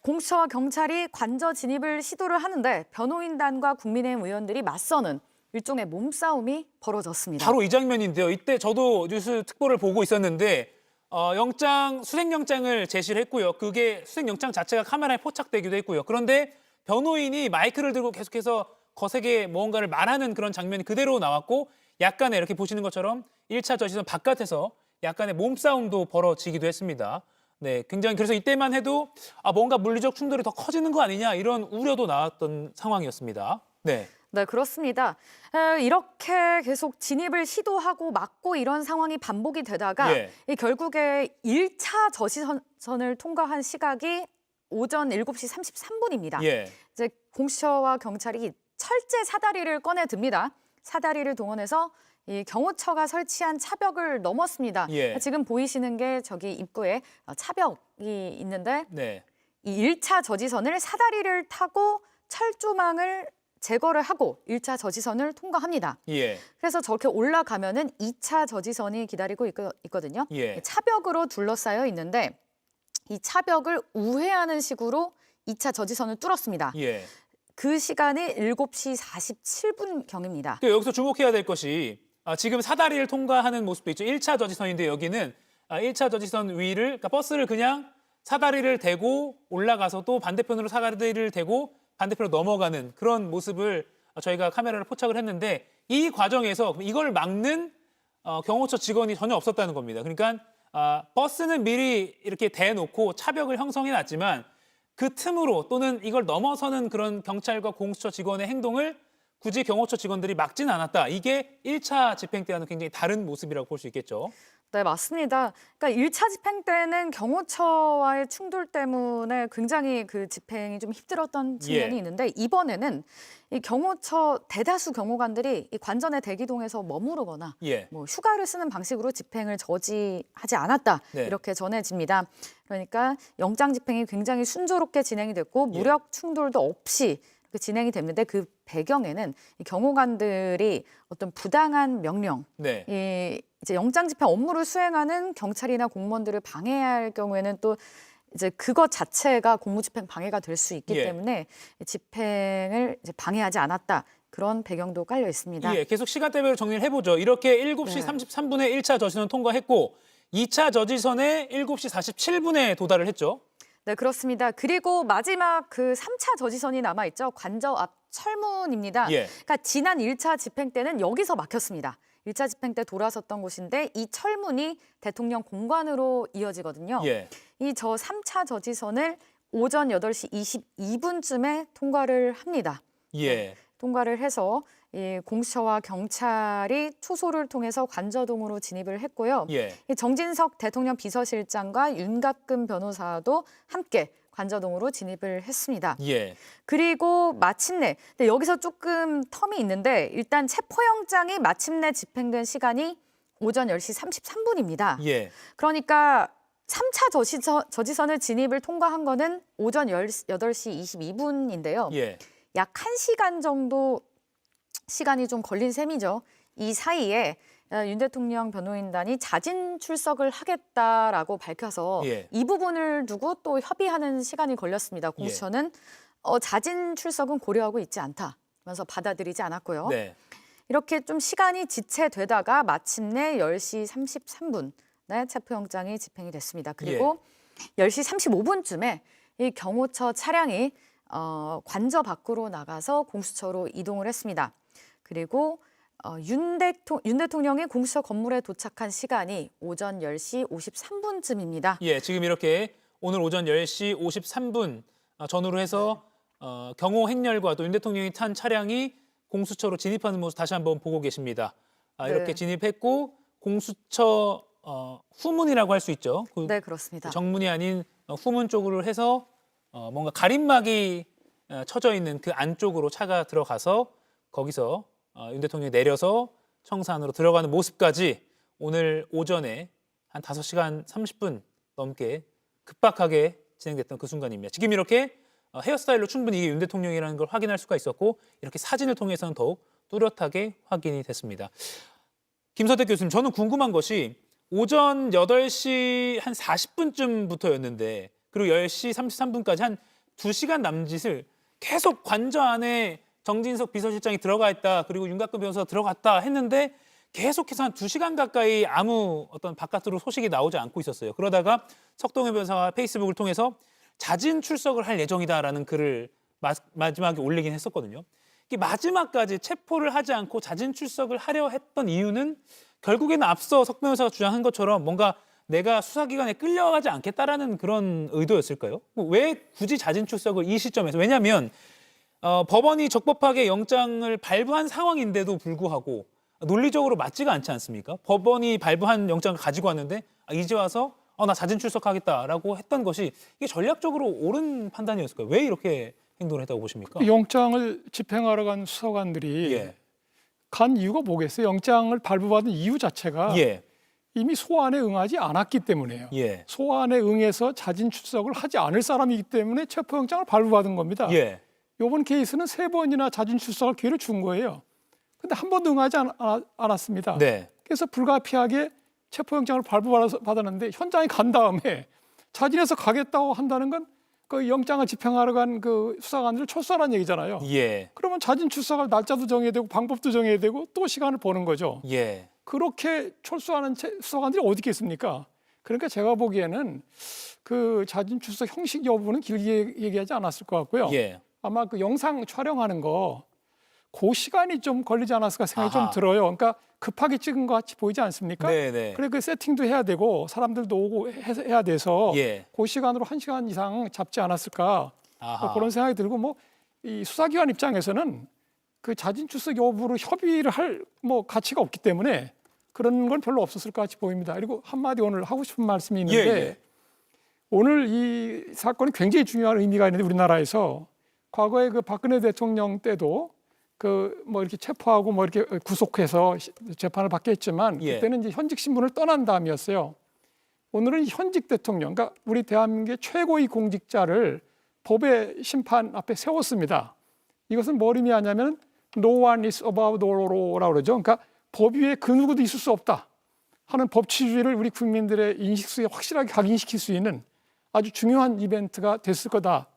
공수처와 경찰이 관저 진입을 시도를 하는데 변호인단과 국민의힘 의원들이 맞서는 일종의 몸싸움이 벌어졌습니다. 바로 이 장면인데요. 이때 저도 뉴스 특보를 보고 있었는데 수색영장을 제시를 했고요. 그게 수색영장 자체가 카메라에 포착되기도 했고요. 그런데 변호인이 마이크를 들고 계속해서 거세게 무언가를 말하는 그런 장면이 그대로 나왔고 약간의 이렇게 보시는 것처럼 1차 저지선 바깥에서 약간의 몸싸움도 벌어지기도 했습니다. 네, 굉장히 그래서 이때만 해도 뭔가 물리적 충돌이 더 커지는 거 아니냐 이런 우려도 나왔던 상황이었습니다. 네, 그렇습니다. 이렇게 계속 진입을 시도하고 막고 이런 상황이 반복이 되다가 결국에 1차 저지선을 통과한 시각이 오전 7시 33분입니다. 이제 공수처와 경찰이 철제 사다리를 꺼내 듭니다. 사다리를 동원해서 이 경호처가 설치한 차벽을 넘었습니다. 지금 보이시는 게 저기 입구에 차벽이 있는데 이 1차 저지선을 사다리를 타고 철조망을 제거를 하고 1차 저지선을 통과합니다. 그래서 저렇게 올라가면은 2차 저지선이 기다리고 있거든요. 차벽으로 둘러싸여 있는데 이 차벽을 우회하는 식으로 2차 저지선을 뚫었습니다. 그 시간이 7시 47분경입니다. 여기서 주목해야 될 것이 지금 사다리를 통과하는 모습도 있죠. 1차 저지선인데 여기는 1차 저지선 위를 그러니까 버스를 그냥 사다리를 대고 올라가서 또 반대편으로 사다리를 대고 반대편으로 넘어가는 그런 모습을 저희가 카메라를 포착을 했는데 이 과정에서 이걸 막는 경호처 직원이 전혀 없었다는 겁니다. 그러니까 버스는 미리 이렇게 대놓고 차벽을 형성해 놨지만 그 틈으로 또는 이걸 넘어서는 그런 경찰과 공수처 직원의 행동을 굳이 경호처 직원들이 막지는 않았다. 이게 1차 집행 때와는 굉장히 다른 모습이라고 볼 수 있겠죠. 네, 맞습니다. 그러니까 1차 집행 때는 경호처와의 충돌 때문에 굉장히 그 집행이 좀 힘들었던 측면이 예. 있는데 이번에는 이 경호처 대다수 경호관들이 이 관전의 대기동에서 머무르거나 예. 뭐 휴가를 쓰는 방식으로 집행을 저지하지 않았다 네. 이렇게 전해집니다. 그러니까 영장 집행이 굉장히 순조롭게 진행이 됐고 예. 무력 충돌도 없이 이렇게 진행이 됐는데 그 배경에는 이 경호관들이 어떤 부당한 명령, 네. 이 이제 영장 집행 업무를 수행하는 경찰이나 공무원들을 방해할 경우에는 또 이제 그것 자체가 공무집행 방해가 될 수 있기 예. 때문에 집행을 이제 방해하지 않았다. 그런 배경도 깔려 있습니다. 예, 계속 시간대별로 정리를 해보죠. 이렇게 7시 네. 33분에 1차 저지선 통과했고 2차 저지선에 7시 47분에 도달을 했죠. 네, 그렇습니다. 그리고 마지막 그 3차 저지선이 남아있죠. 관저 앞 철문입니다. 예. 그러니까 지난 1차 집행 때는 여기서 막혔습니다. 1차 집행 때 돌아섰던 곳인데 이 철문이 대통령 공관으로 이어지거든요. 예. 이 저 3차 저지선을 오전 8시 22분쯤에 통과를 합니다. 예. 통과를 해서 이 공수처와 경찰이 초소를 통해서 관저동으로 진입을 했고요. 예. 이 정진석 대통령 비서실장과 윤갑근 변호사도 함께 관저동으로 진입을 했습니다. 예. 그리고 마침내, 근데 여기서 조금 텀이 있는데 일단 체포영장이 마침내 집행된 시간이 오전 10시 33분입니다. 예. 그러니까 3차 저지선을 진입을 통과한 거는 오전 8시 22분인데요. 예. 약 1시간 정도 시간이 좀 걸린 셈이죠. 이 사이에 윤 대통령 변호인단이 자진 출석을 하겠다라고 밝혀서 예. 이 부분을 두고 또 협의하는 시간이 걸렸습니다. 공수처는 자진 출석은 고려하고 있지 않다면서 받아들이지 않았고요. 네. 이렇게 좀 시간이 지체되다가 마침내 10시 33분에 체포영장이 집행이 됐습니다. 그리고 10시 35분쯤에 이 경호처 차량이 관저 밖으로 나가서 공수처로 이동을 했습니다. 그리고 윤 대통령이 공수처 건물에 도착한 시간이 오전 10시 53분쯤입니다. 예, 지금 이렇게 오늘 오전 10시 53분 전후로 해서 경호 행렬과 또 윤 대통령이 탄 차량이 공수처로 진입하는 모습 다시 한번 보고 계십니다. 이렇게 네. 진입했고 공수처 후문이라고 할 수 있죠. 그 네, 그렇습니다. 정문이 아닌 후문 쪽으로 해서 뭔가 가림막이 쳐져 있는 그 안쪽으로 차가 들어가서 거기서 윤 대통령이 내려서 청사 안으로 들어가는 모습까지 오늘 오전에 한 5시간 30분 넘게 급박하게 진행됐던 그 순간입니다. 지금 이렇게 헤어스타일로 충분히 이게 윤 대통령이라는 걸 확인할 수가 있었고 이렇게 사진을 통해서는 더욱 뚜렷하게 확인이 됐습니다. 김선택 교수님, 저는 궁금한 것이 오전 8시 한 40분쯤부터였는데 그리고 10시 33분까지 한 2시간 남짓을 계속 관저 안에 정진석 비서실장이 들어가 있다. 그리고 윤갑근 변호사가 들어갔다 했는데 계속해서 한 2시간 가까이 아무 어떤 바깥으로 소식이 나오지 않고 있었어요. 그러다가 석동현 변호사가 페이스북을 통해서 자진 출석을 할 예정이다라는 글을 마지막에 올리긴 했었거든요. 이게 마지막까지 체포를 하지 않고 자진 출석을 하려 했던 이유는 결국에는 앞서 석 변호사가 주장한 것처럼 뭔가 내가 수사기관에 끌려가지 않겠다라는 그런 의도였을까요? 왜 굳이 자진 출석을 이 시점에서? 왜냐하면 법원이 적법하게 영장을 발부한 상황인데도 불구하고 논리적으로 맞지가 않지 않습니까? 법원이 발부한 영장을 가지고 왔는데 이제 와서 나 자진 출석하겠다라고 했던 것이 이게 전략적으로 옳은 판단이었을까요? 왜 이렇게 행동을 했다고 보십니까? 영장을 집행하러 간 수사관들이 예. 간 이유가 뭐겠어요? 영장을 발부받은 이유 자체가 예. 이미 소환에 응하지 않았기 때문에요. 예. 소환에 응해서 자진 출석을 하지 않을 사람이기 때문에 체포영장을 발부받은 겁니다. 예. 이번 케이스는 3번이나 자진 출석할 기회를 준 거예요. 근데 한 번도 응하지 않았습니다. 네. 그래서 불가피하게 체포영장을 발부받았는데 현장에 간 다음에 자진해서 가겠다고 한다는 건 그 영장을 집행하러 간 그 수사관들을 철수하라는 얘기잖아요. 예. 그러면 자진 출석할 날짜도 정해야 되고 방법도 정해야 되고 또 시간을 버는 거죠. 예. 그렇게 철수하는 수사관들이 어디 있겠습니까? 그러니까 제가 보기에는 그 자진 출석 형식 여부는 길게 얘기하지 않았을 것 같고요. 예. 아마 그 영상 촬영하는 거 그 시간이 좀 걸리지 않았을까 생각이 아하. 좀 들어요. 그러니까 급하게 찍은 것 같이 보이지 않습니까? 네네. 그래 그 세팅도 해야 되고 사람들도 오고 해야 돼서 예. 그 시간으로 1시간 이상 잡지 않았을까 아하. 그런 생각이 들고 뭐 이 수사기관 입장에서는 그 자진 출석 여부로 협의를 할 뭐 가치가 없기 때문에 그런 건 별로 없었을 것 같이 보입니다. 그리고 한마디 오늘 하고 싶은 말씀이 있는데 예. 오늘 이 사건이 굉장히 중요한 의미가 있는데 우리나라에서 과거에 그 박근혜 대통령 때도 그 뭐 이렇게 체포하고 뭐 이렇게 구속해서 재판을 받게 했지만 예. 그때는 이제 현직 신분을 떠난 다음이었어요. 오늘은 현직 대통령, 그러니까 우리 대한민국의 최고의 공직자를 법의 심판 앞에 세웠습니다. 이것은 뭘 의미하냐면 No one is above the law라고 그러죠. 그러니까 법 위에 그 누구도 있을 수 없다 하는 법치주의를 우리 국민들의 인식 속에 확실하게 각인시킬 수 있는 아주 중요한 이벤트가 됐을 거다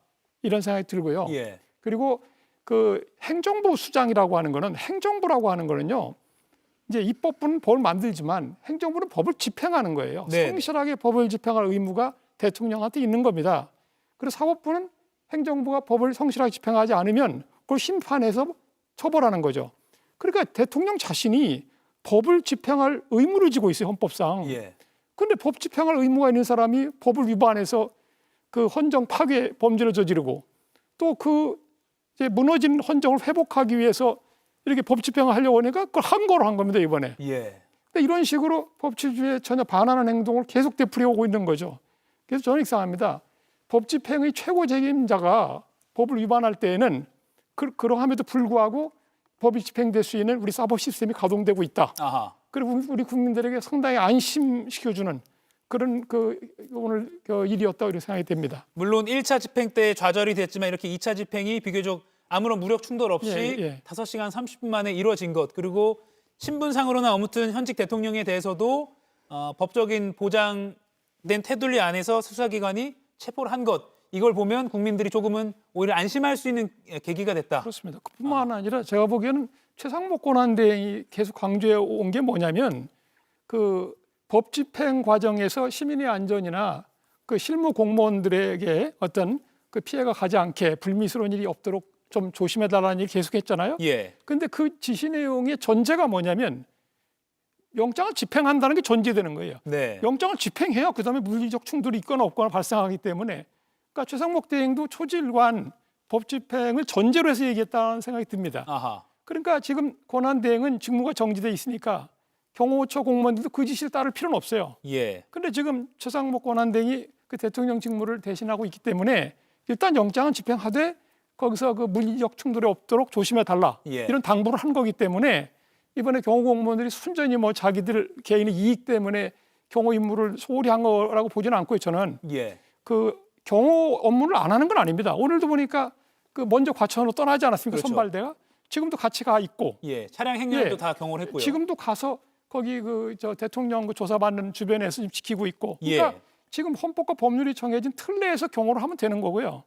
이런 생각이 들고요. 예. 그리고 그 행정부 수장이라고 하는 거는 행정부라고 하는 거는요. 이제 입법부는 법을 만들지만 행정부는 법을 집행하는 거예요. 네. 성실하게 법을 집행할 의무가 대통령한테 있는 겁니다. 그리고 사법부는 행정부가 법을 성실하게 집행하지 않으면 그걸 심판해서 처벌하는 거죠. 그러니까 대통령 자신이 법을 집행할 의무를 지고 있어요, 헌법상. 예. 그런데 법 집행할 의무가 있는 사람이 법을 위반해서 그 헌정 파괴 범죄를 저지르고 또 그 무너진 헌정을 회복하기 위해서 이렇게 법 집행을 하려고 하니까 그걸 항거로 한 겁니다, 이번에. 예. 그러니까 이런 식으로 법치주의에 전혀 반하는 행동을 계속 되풀이하고 있는 거죠. 그래서 저는 이상합니다. 법 집행의 최고 책임자가 법을 위반할 때에는 그러함에도 불구하고 법이 집행될 수 있는 우리 사법 시스템이 가동되고 있다. 아하. 그리고 우리 국민들에게 상당히 안심시켜주는 그런 오늘 일이었다고 이렇게 생각이 됩니다. 물론 1차 집행 때 좌절이 됐지만 이렇게 2차 집행이 비교적 아무런 무력 충돌 없이 예. 5시간 30분 만에 이루어진 것, 그리고 신분상으로는 아무튼 현직 대통령에 대해서도 법적인 보장된 테두리 안에서 수사기관이 체포를 한 것, 이걸 보면 국민들이 조금은 오히려 안심할 수 있는 계기가 됐다. 그렇습니다. 그뿐만 아니라 제가 보기에는 최상목 권한대행이 계속 강조해 온 게 뭐냐면 그 법 집행 과정에서 시민의 안전이나 그 실무 공무원들에게 어떤 그 피해가 가지 않게 불미스러운 일이 없도록 좀 조심해달라는 얘기 계속했잖아요. 예. 근데 그 지시 내용의 전제가 뭐냐면 영장을 집행한다는 게 전제되는 거예요. 네. 영장을 집행해야 그다음에 물리적 충돌이 있거나 없거나 발생하기 때문에 그러니까 최상목 대행도 초질관 법 집행을 전제로 해서 얘기했다는 생각이 듭니다. 아하. 그러니까 지금 권한 대행은 직무가 정지돼 있으니까 경호처 공무원들도 그 지시를 따를 필요는 없어요. 예. 그런데 지금 최상목 권한 대행이 그 대통령 직무를 대신하고 있기 때문에 일단 영장은 집행하되 거기서 그 물리적 충돌이 없도록 조심해 달라 예. 이런 당부를 한 거기 때문에 이번에 경호 공무원들이 순전히 뭐 자기들 개인의 이익 때문에 경호 임무를 소홀히 한 거라고 보지는 않고요. 저는 예. 그 경호 업무를 안 하는 건 아닙니다. 오늘도 보니까 그 먼저 과천으로 떠나지 않았습니까? 그렇죠. 선발대가 지금도 같이 가 있고 예. 차량 행렬도 예. 다 경호를 했고요. 지금도 가서 거기 저 대통령 그 조사받는 주변에서 지금 지키고 있고 그러니까 예. 지금 헌법과 법률이 정해진 틀 내에서 경호를 하면 되는 거고요.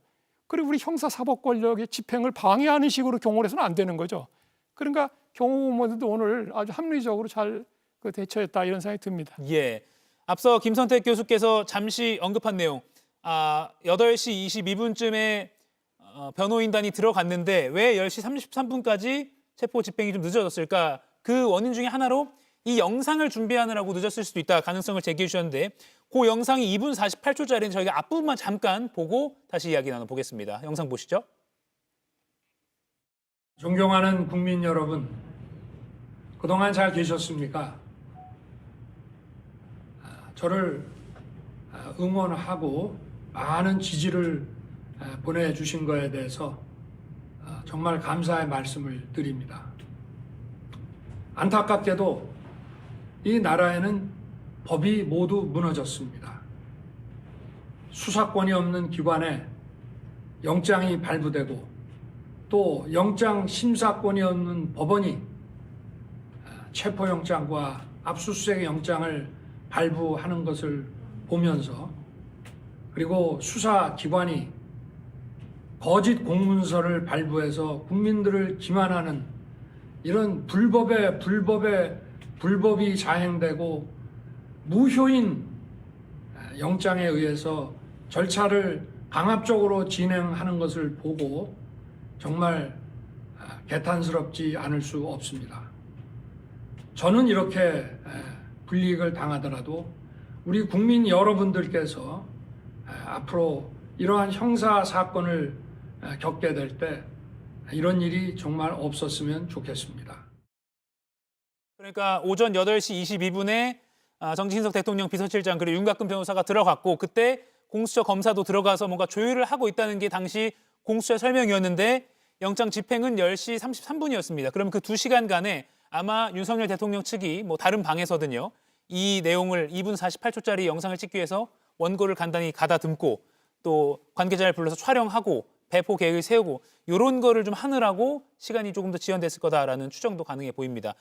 그리고 우리 형사 사법 권력의 집행을 방해하는 식으로 경호를 해서는 안 되는 거죠. 그러니까 경호공무원들도 오늘 아주 합리적으로 잘 대처했다 이런 생각이 듭니다. 예. 앞서 김선택 교수께서 잠시 언급한 내용, 8시 22분쯤에 변호인단이 들어갔는데 왜 10시 33분까지 체포 집행이 좀 늦어졌을까? 그 원인 중에 하나로 이 영상을 준비하느라고 늦었을 수도 있다 가능성을 제기해 주셨는데 그 영상이 2분 48초짜리는 저희가 앞부분만 잠깐 보고 다시 이야기 나눠보겠습니다. 영상 보시죠. 존경하는 국민 여러분, 그동안 잘 계셨습니까? 저를 응원하고 많은 지지를 보내주신 거에 대해서 정말 감사의 말씀을 드립니다. 안타깝게도 이 나라에는 법이 모두 무너졌습니다. 수사권이 없는 기관에 영장이 발부되고 또 영장 심사권이 없는 법원이 체포영장과 압수수색 영장을 발부하는 것을 보면서 그리고 수사기관이 거짓 공문서를 발부해서 국민들을 기만하는 이런 불법이 자행되고 무효인 영장에 의해서 절차를 강압적으로 진행하는 것을 보고 정말 개탄스럽지 않을 수 없습니다. 저는 이렇게 불이익을 당하더라도 우리 국민 여러분들께서 앞으로 이러한 형사 사건을 겪게 될 때 이런 일이 정말 없었으면 좋겠습니다. 그러니까 오전 8시 22분에 정진석 대통령 비서실장 그리고 윤곽근 변호사가 들어갔고 그때 공수처 검사도 들어가서 뭔가 조율을 하고 있다는 게 당시 공수처 설명이었는데 영장 집행은 10시 33분이었습니다. 그럼 그 2시간간에 아마 윤석열 대통령 측이 뭐 다른 방에서든요. 이 내용을 2분 48초짜리 영상을 찍기 위해서 원고를 간단히 가다듬고 또 관계자를 불러서 촬영하고 배포 계획을 세우고 이런 거를 좀 하느라고 시간이 조금 더 지연됐을 거다라는 추정도 가능해 보입니다.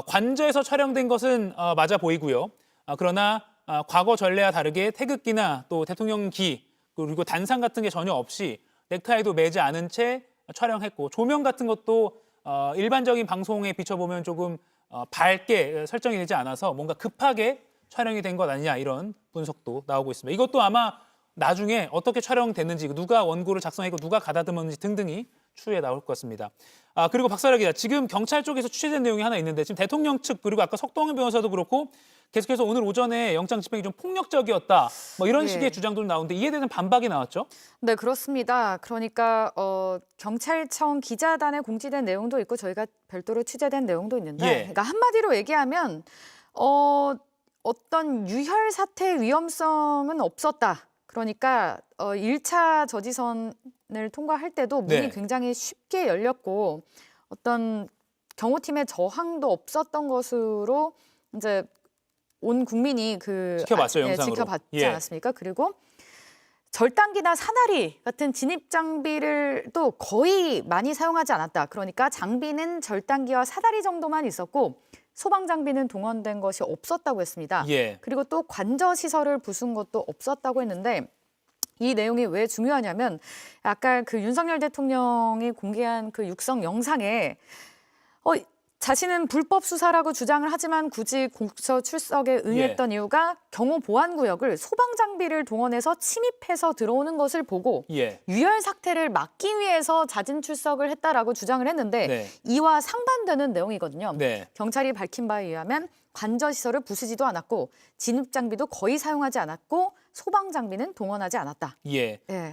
관저에서 촬영된 것은 맞아 보이고요. 그러나 과거 전례와 다르게 태극기나 또 대통령기 그리고 단상 같은 게 전혀 없이 넥타이도 매지 않은 채 촬영했고 조명 같은 것도 일반적인 방송에 비춰보면 조금 밝게 설정이 되지 않아서 뭔가 급하게 촬영이 된 것 아니냐 이런 분석도 나오고 있습니다. 이것도 아마 나중에 어떻게 촬영됐는지 누가 원고를 작성했고 누가 가다듬었는지 등등이 추후에 나올 것 같습니다. 그리고 박사라 기자, 지금 경찰 쪽에서 취재된 내용이 하나 있는데 지금 대통령 측 그리고 아까 석동현 변호사도 그렇고 계속해서 오늘 오전에 영장 집행이 좀 폭력적이었다 뭐 이런 식의 주장도 나오는데 이에 대해서는 반박이 나왔죠? 네, 그렇습니다. 그러니까 경찰청 기자단에 공지된 내용도 있고 저희가 별도로 취재된 내용도 있는데 그러니까 한마디로 얘기하면 어떤 유혈 사태의 위험성은 없었다. 그러니까 1차 저지선을 통과할 때도 문이 굉장히 쉽게 열렸고 어떤 경호팀의 저항도 없었던 것으로 이제 온 국민이 지켜봤어요, 영상으로. 지켜봤지 않았습니까? 그리고 절단기나 사다리 같은 진입 장비를 또 거의 많이 사용하지 않았다. 그러니까 장비는 절단기와 사다리 정도만 있었고 소방 장비는 동원된 것이 없었다고 했습니다. 그리고 또 관저 시설을 부순 것도 없었다고 했는데 이 내용이 왜 중요하냐면 아까 그 윤석열 대통령이 공개한 그 육성 영상에 자신은 불법 수사라고 주장을 하지만 굳이 공수처 출석에 응했던 이유가 경호 보안구역을 소방 장비를 동원해서 침입해서 들어오는 것을 보고 유혈 사태를 막기 위해서 자진 출석을 했다라고 주장을 했는데 이와 상반되는 내용이거든요. 경찰이 밝힌 바에 의하면 관저 시설을 부수지도 않았고 진입 장비도 거의 사용하지 않았고 소방 장비는 동원하지 않았다.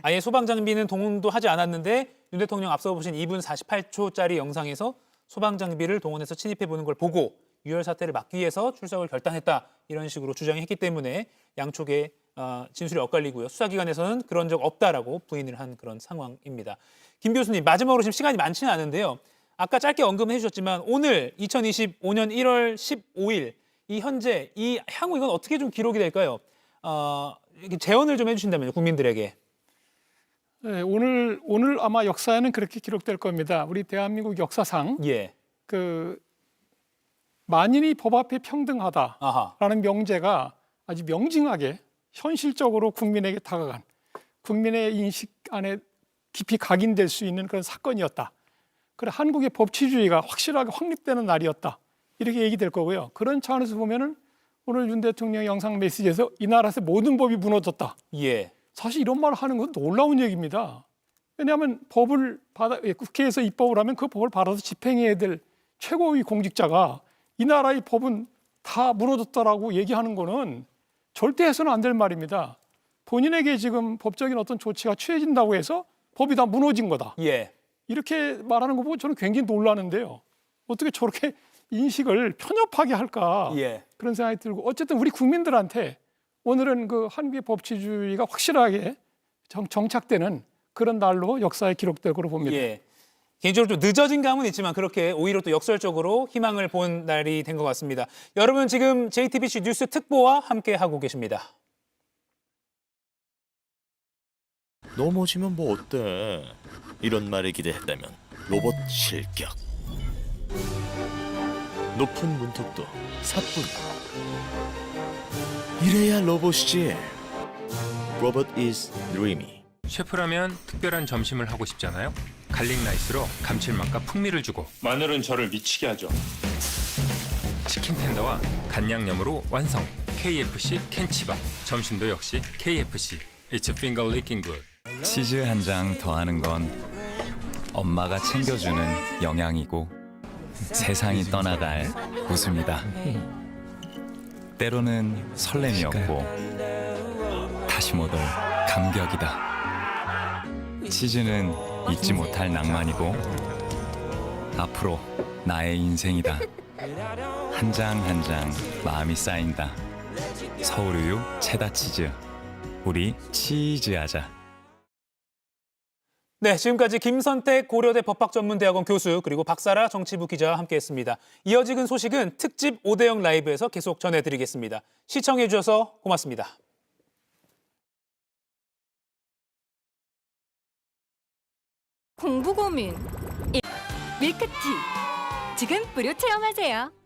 아예 소방 장비는 동원도 하지 않았는데 윤 대통령 앞서 보신 2분 48초짜리 영상에서 소방 장비를 동원해서 침입해 보는 걸 보고 유혈 사태를 막기 위해서 출석을 결단했다 이런 식으로 주장했기 때문에 양쪽의 진술이 엇갈리고요. 수사기관에서는 그런 적 없다라고 부인을 한 그런 상황입니다. 김 교수님 마지막으로 지금 시간이 많지는 않은데요. 아까 짧게 언급해 주셨지만 오늘 2025년 1월 15일 이 현재 이 향후 이건 어떻게 좀 기록이 될까요? 재언을 좀 해주신다면요, 국민들에게. 네, 오늘 아마 역사에는 그렇게 기록될 겁니다. 우리 대한민국 역사상 그 만인이 법 앞에 평등하다라는 명제가 아주 명징하게 현실적으로 국민에게 다가간 국민의 인식 안에 깊이 각인될 수 있는 그런 사건이었다. 그래 한국의 법치주의가 확실하게 확립되는 날이었다. 이렇게 얘기될 거고요. 그런 차원에서 보면은 오늘 윤 대통령 영상 메시지에서 이 나라에서 모든 법이 무너졌다. 사실 이런 말을 하는 건 놀라운 얘기입니다. 왜냐하면 국회에서 입법을 하면 그 법을 받아서 집행해야 될 최고위 공직자가 이 나라의 법은 다 무너졌다라고 얘기하는 거는 절대 해서는 안 될 말입니다. 본인에게 지금 법적인 어떤 조치가 취해진다고 해서 법이 다 무너진 거다. 이렇게 말하는 거 보고 저는 굉장히 놀라는데요. 어떻게 저렇게 인식을 편협하게 할까 그런 생각이 들고 어쨌든 우리 국민들한테 오늘은 그 한국의 법치주의가 확실하게 정착되는 그런 날로 역사에 기록될 거로 봅니다. 개인적으로 좀 늦어진 감은 있지만 그렇게 오히려 또 역설적으로 희망을 본 날이 된 것 같습니다. 여러분 지금 JTBC 뉴스 특보와 함께하고 계십니다. 넘어지면 뭐 어때? 이런 말을 기대했다면 로봇 실격. 높은 문턱도 사뿐. 이래야 로봇이지. 로봇 is dreamy. 셰프라면 특별한 점심을 하고 싶잖아요. 갈릭 라이스로 감칠맛과 풍미를 주고 마늘은 저를 미치게 하죠. 치킨 텐더와 간 양념으로 완성. KFC 캔치밥. 점심도 역시 KFC. It's finger licking good. 치즈 한 장 더하는 건 엄마가 챙겨주는 영양이고 세상이 떠나갈 웃음이다. 때로는 설렘이었고 다시 못 올 감격이다. 치즈는 잊지 못할 낭만이고 앞으로 나의 인생이다. 한 장 한 장 마음이 쌓인다. 서울우유 체다치즈. 우리 치즈하자. 네, 지금까지 김선택 고려대 법학전문대학원 교수 그리고 박사라 정치부 기자와 함께했습니다. 이어지는 소식은 특집 5대0 라이브에서 계속 전해드리겠습니다. 시청해 주셔서 고맙습니다. 공부 고민 밀크티 지금 무료 체험하세요.